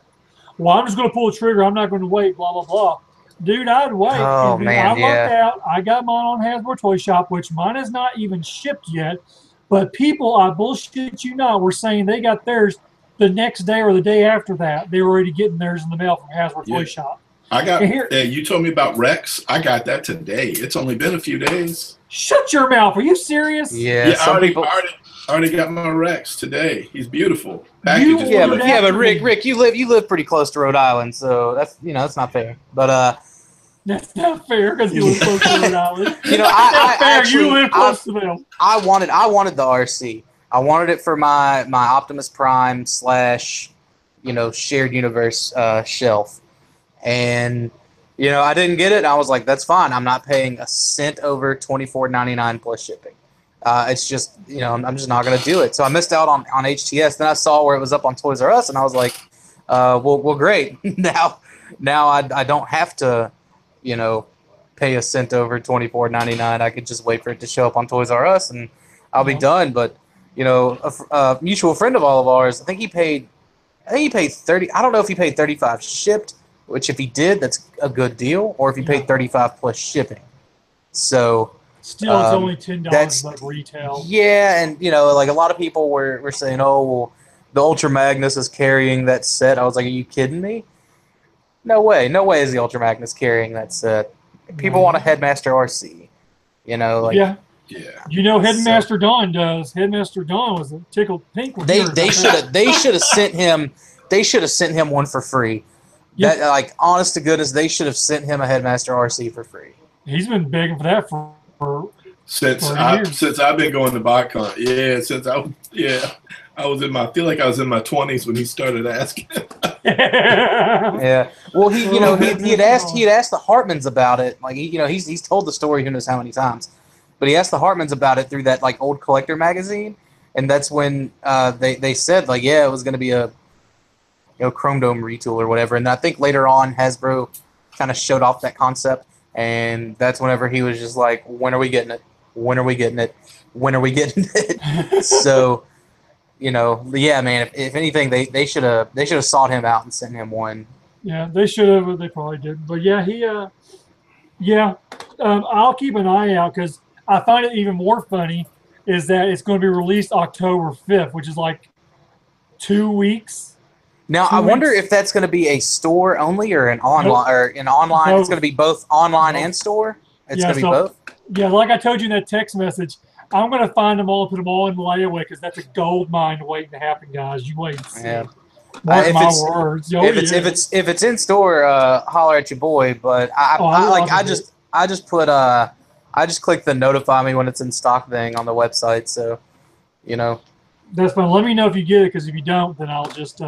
A: Well, I'm just going to pull the trigger. I'm not going to wait. Blah blah blah. Dude, I'd wait.
E: Oh, man,
A: I lucked out. I got mine on Hasbro Toy Shop, which mine is not even shipped yet. But people, I bullshit you not, were saying they got theirs the next day or the day after that. They were already getting theirs in the mail from Hasbro Toy Shop.
B: I got. You told me about Rex. I got that today. It's only been a few days.
A: Shut your mouth. Are you serious?
E: Yeah.
B: I already got my Rex today. He's beautiful.
E: But Rick, you live pretty close to Rhode Island, so that's not fair. But
A: that's not fair, because you live close to Rhode Island.
E: You know,
A: you live close to them.
E: I wanted the RC. I wanted it for my Optimus Prime / you know, shared universe shelf, and you know, I didn't get it. And I was like, that's fine. I'm not paying a cent over $24.99 plus shipping. It's just, you know, I'm just not going to do it. So I missed out on HTS. Then I saw where it was up on Toys R Us, and I was like, well, great. now I don't have to, you know, pay a cent over $24.99. I could just wait for it to show up on Toys R Us, and I'll be done. But, you know, a mutual friend of all of ours, I think he paid 30. I don't know if he paid 35 shipped, which if he did, that's a good deal, or if he paid 35 plus shipping. So
A: still, it's only $10 above retail.
E: Yeah, and you know, like a lot of people were saying, oh, well, the Ultra Magnus is carrying that set. I was like, are you kidding me? No way is the Ultra Magnus carrying that set. People want a Headmaster RC. You know, like
B: Yeah.
A: You know, Headmaster Don does. Headmaster Don was a tickled pink.
E: They should have sent him. They should have sent him one for free.
A: Yeah.
E: That, like, honest to goodness, they should have sent him a Headmaster RC for free.
A: He's been begging for that for
B: since
A: years.
B: I've been going to BotCon. Yeah, I feel like I was in my 20s when he started asking.
E: Yeah. Well, he had asked the Hartmans about it. Like, he's told the story who knows how many times, but he asked the Hartmans about it through that like old collector magazine, and that's when they said like, yeah, it was going to be a Chrome Dome retool or whatever. And I think later on Hasbro kind of showed off that concept, and that's whenever he was just like, when are we getting it? when are we getting it? When are we getting it? So, yeah, man. If anything, they should have sought him out and sent him one.
A: Yeah, they should have, but they probably didn't. But yeah, I'll keep an eye out because I find it even more funny is that it's going to be released October 5th, which is like 2 weeks.
E: Now, I wonder if that's going to be a store only or an online or an online.
A: Both.
E: It's going to be both online and store. It's going to be both.
A: Yeah, like I told you in that text message, I'm going to find them all and put them all in layaway because that's a gold mine waiting to happen, guys. You wait and see.
E: Yeah.
A: Mark my words.
E: If it's in store, holler at your boy. But I just click the notify me when it's in stock thing on the website. So,
A: That's fine. Let me know if you get it because if you don't, then I'll just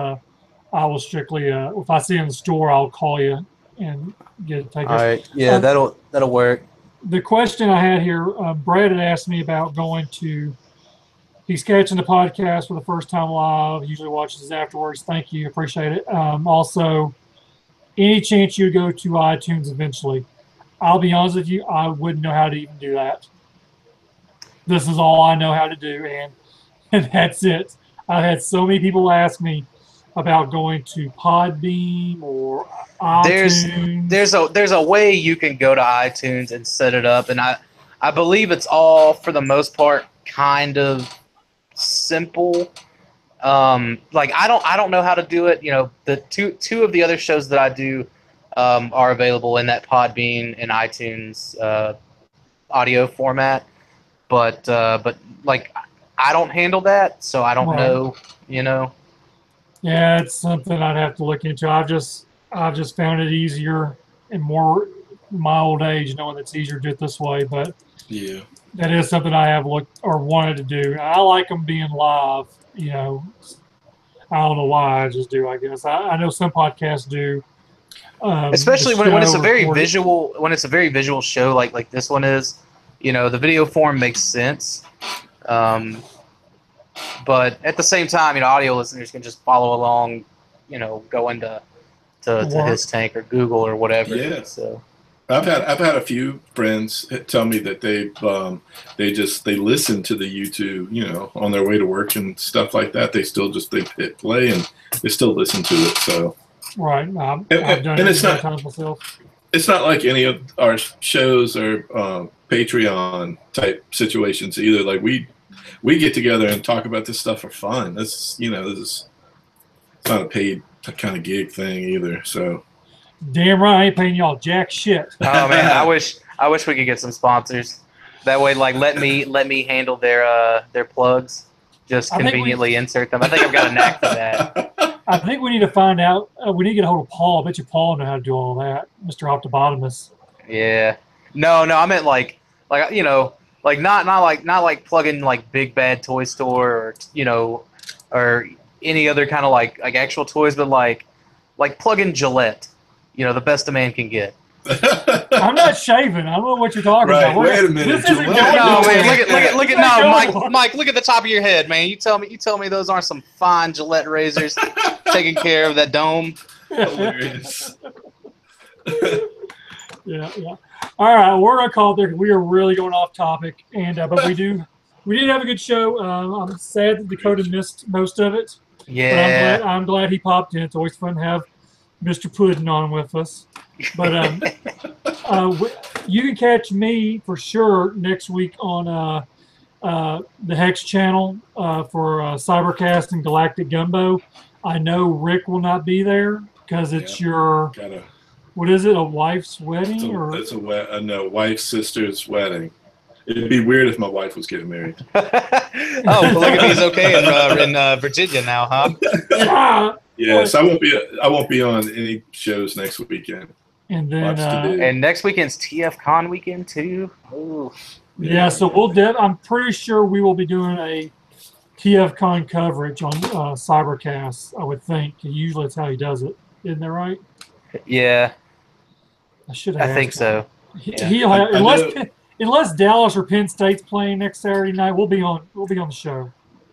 A: I will strictly if I see it in the store, I'll call you and get it taken.
E: All right. Yeah, that'll work.
A: The question I had here, Brad had asked me about going to. He's catching the podcast for the first time live. He usually watches it afterwards. Thank you. Appreciate it. Also, any chance you go to iTunes eventually? I'll be honest with you, I wouldn't know how to even do that. This is all I know how to do, and that's it. I've had so many people ask me about going to Podbean or iTunes.
E: There's a way you can go to iTunes and set it up, and I believe it's all for the most part kind of simple. Like I don't know how to do it. The two of the other shows that I do are available in that Podbean and iTunes audio format, but like I don't handle that, so I don't know.
A: Yeah, it's something I'd have to look into. I've just found it easier and more my old age knowing it's easier to do it this way, but
B: yeah.
A: That is something I have looked or wanted to do. I like them being live, I don't know why, I just do, I guess. I know some podcasts do.
E: Especially when it's a very visual show like this one is, the video form makes sense. But at the same time, audio listeners can just follow along, go into to his tank or Google or whatever.
B: Yeah.
E: So
B: I've had a few friends tell me that they listen to the YouTube, on their way to work and stuff like that. They still they hit play and they still listen to it. So
A: right, I've done it many times myself.
B: It's not like any of our shows or Patreon type situations either. Like we get together and talk about this stuff for fun. This is not a paid kind of gig thing either. So.
A: Damn right, I ain't paying y'all jack shit.
E: Oh man, I wish we could get some sponsors. That way, like let me handle their plugs. Just conveniently insert them. I think I've got a knack for that.
A: I think we need to find out. We need to get a hold of Paul. I bet you Paul know how to do all that, Mr. Optobotomus.
E: Yeah. No, I meant like not like plugging like Big Bad Toy Store or any other kind of like actual toys, but like plugging Gillette. The best a man can get.
A: I'm not shaving. I don't know what you're talking about.
B: Wait a minute.
A: This isn't going
E: no, man, look at
A: no,
E: Mike. Look at the top of your head, man. You tell me those aren't some fine Gillette razors taking care of that dome.
B: Hilarious.
A: Yeah. All right, we're gonna call it there because we are really going off topic, and but we did have a good show. I'm sad that Dakota missed most of it.
E: Yeah.
A: But I'm glad he popped in. It's always fun to have Mr. Puddin on with us. But you can catch me for sure next week on the Hex channel for Cybercast and Galactic Gumbo. I know Rick will not be there because it's what is it, a wife's wedding?
B: It's a wife's sister's wedding. It'd be weird if my wife was getting married.
E: Oh, Polygamy's okay in Virginia now, huh?
B: Yes, I won't be on any shows next weekend.
A: And then
E: and next weekend's TF-Con weekend too. Ooh.
A: Yeah, so I'm pretty sure we will be doing a TF-Con coverage on Cybercast. I would think. Usually that's how he does it. Isn't that right?
E: Yeah.
A: I
E: think so.
A: He'll have, unless Dallas or Penn State's playing next Saturday night, we'll be on the show.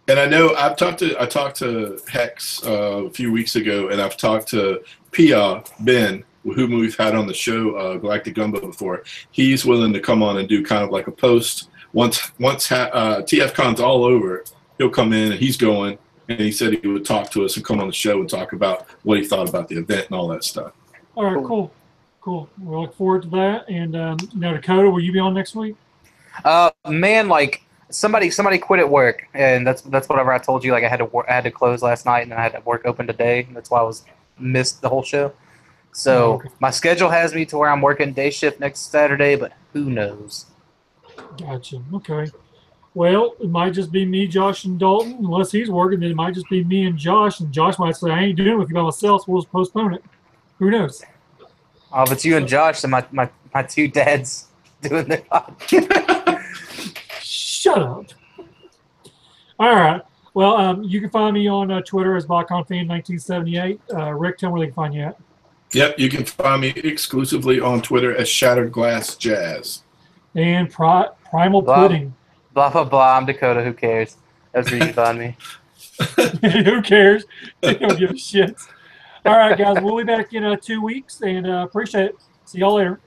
B: And I know I talked to Hex a few weeks ago, and I've talked to Pia Ben, whom we've had on the show Galactic Gumbo before. He's willing to come on and do kind of like a post once TFCon's all over, he'll come in and he's going. And he said he would talk to us and come on the show and talk about what he thought about the event and all that stuff.
A: All right, cool. We look forward to that. And now, Dakota, will you be on next week?
E: Man, like somebody quit at work, and that's whatever I told you. Like I had to close last night, and then I had to work open today. That's why I missed the whole show. So
A: okay.
E: My schedule has me to where I'm working day shift next Saturday, but who knows?
A: Gotcha. Okay. Well, it might just be me, Josh, and Dalton. Unless he's working, then it might just be me and Josh. And Josh might say, I ain't doing it with you by myself, so we'll just postpone it. Who knows?
E: Oh, if it's you and Josh, then my two dads doing their podcast.
A: Shut up. All right. Well, you can find me on Twitter as BotconFan1978. Rick, tell me where they can find you at.
B: Yep, you can find me exclusively on Twitter as Shattered Glass Jazz.
A: And Primal Pudding.
E: Blah, blah, blah. I'm Dakota. Who cares? That's where you can find me.
A: Who cares? They don't give a shit. All right, guys. We'll be back in 2 weeks, and appreciate it. See y'all later.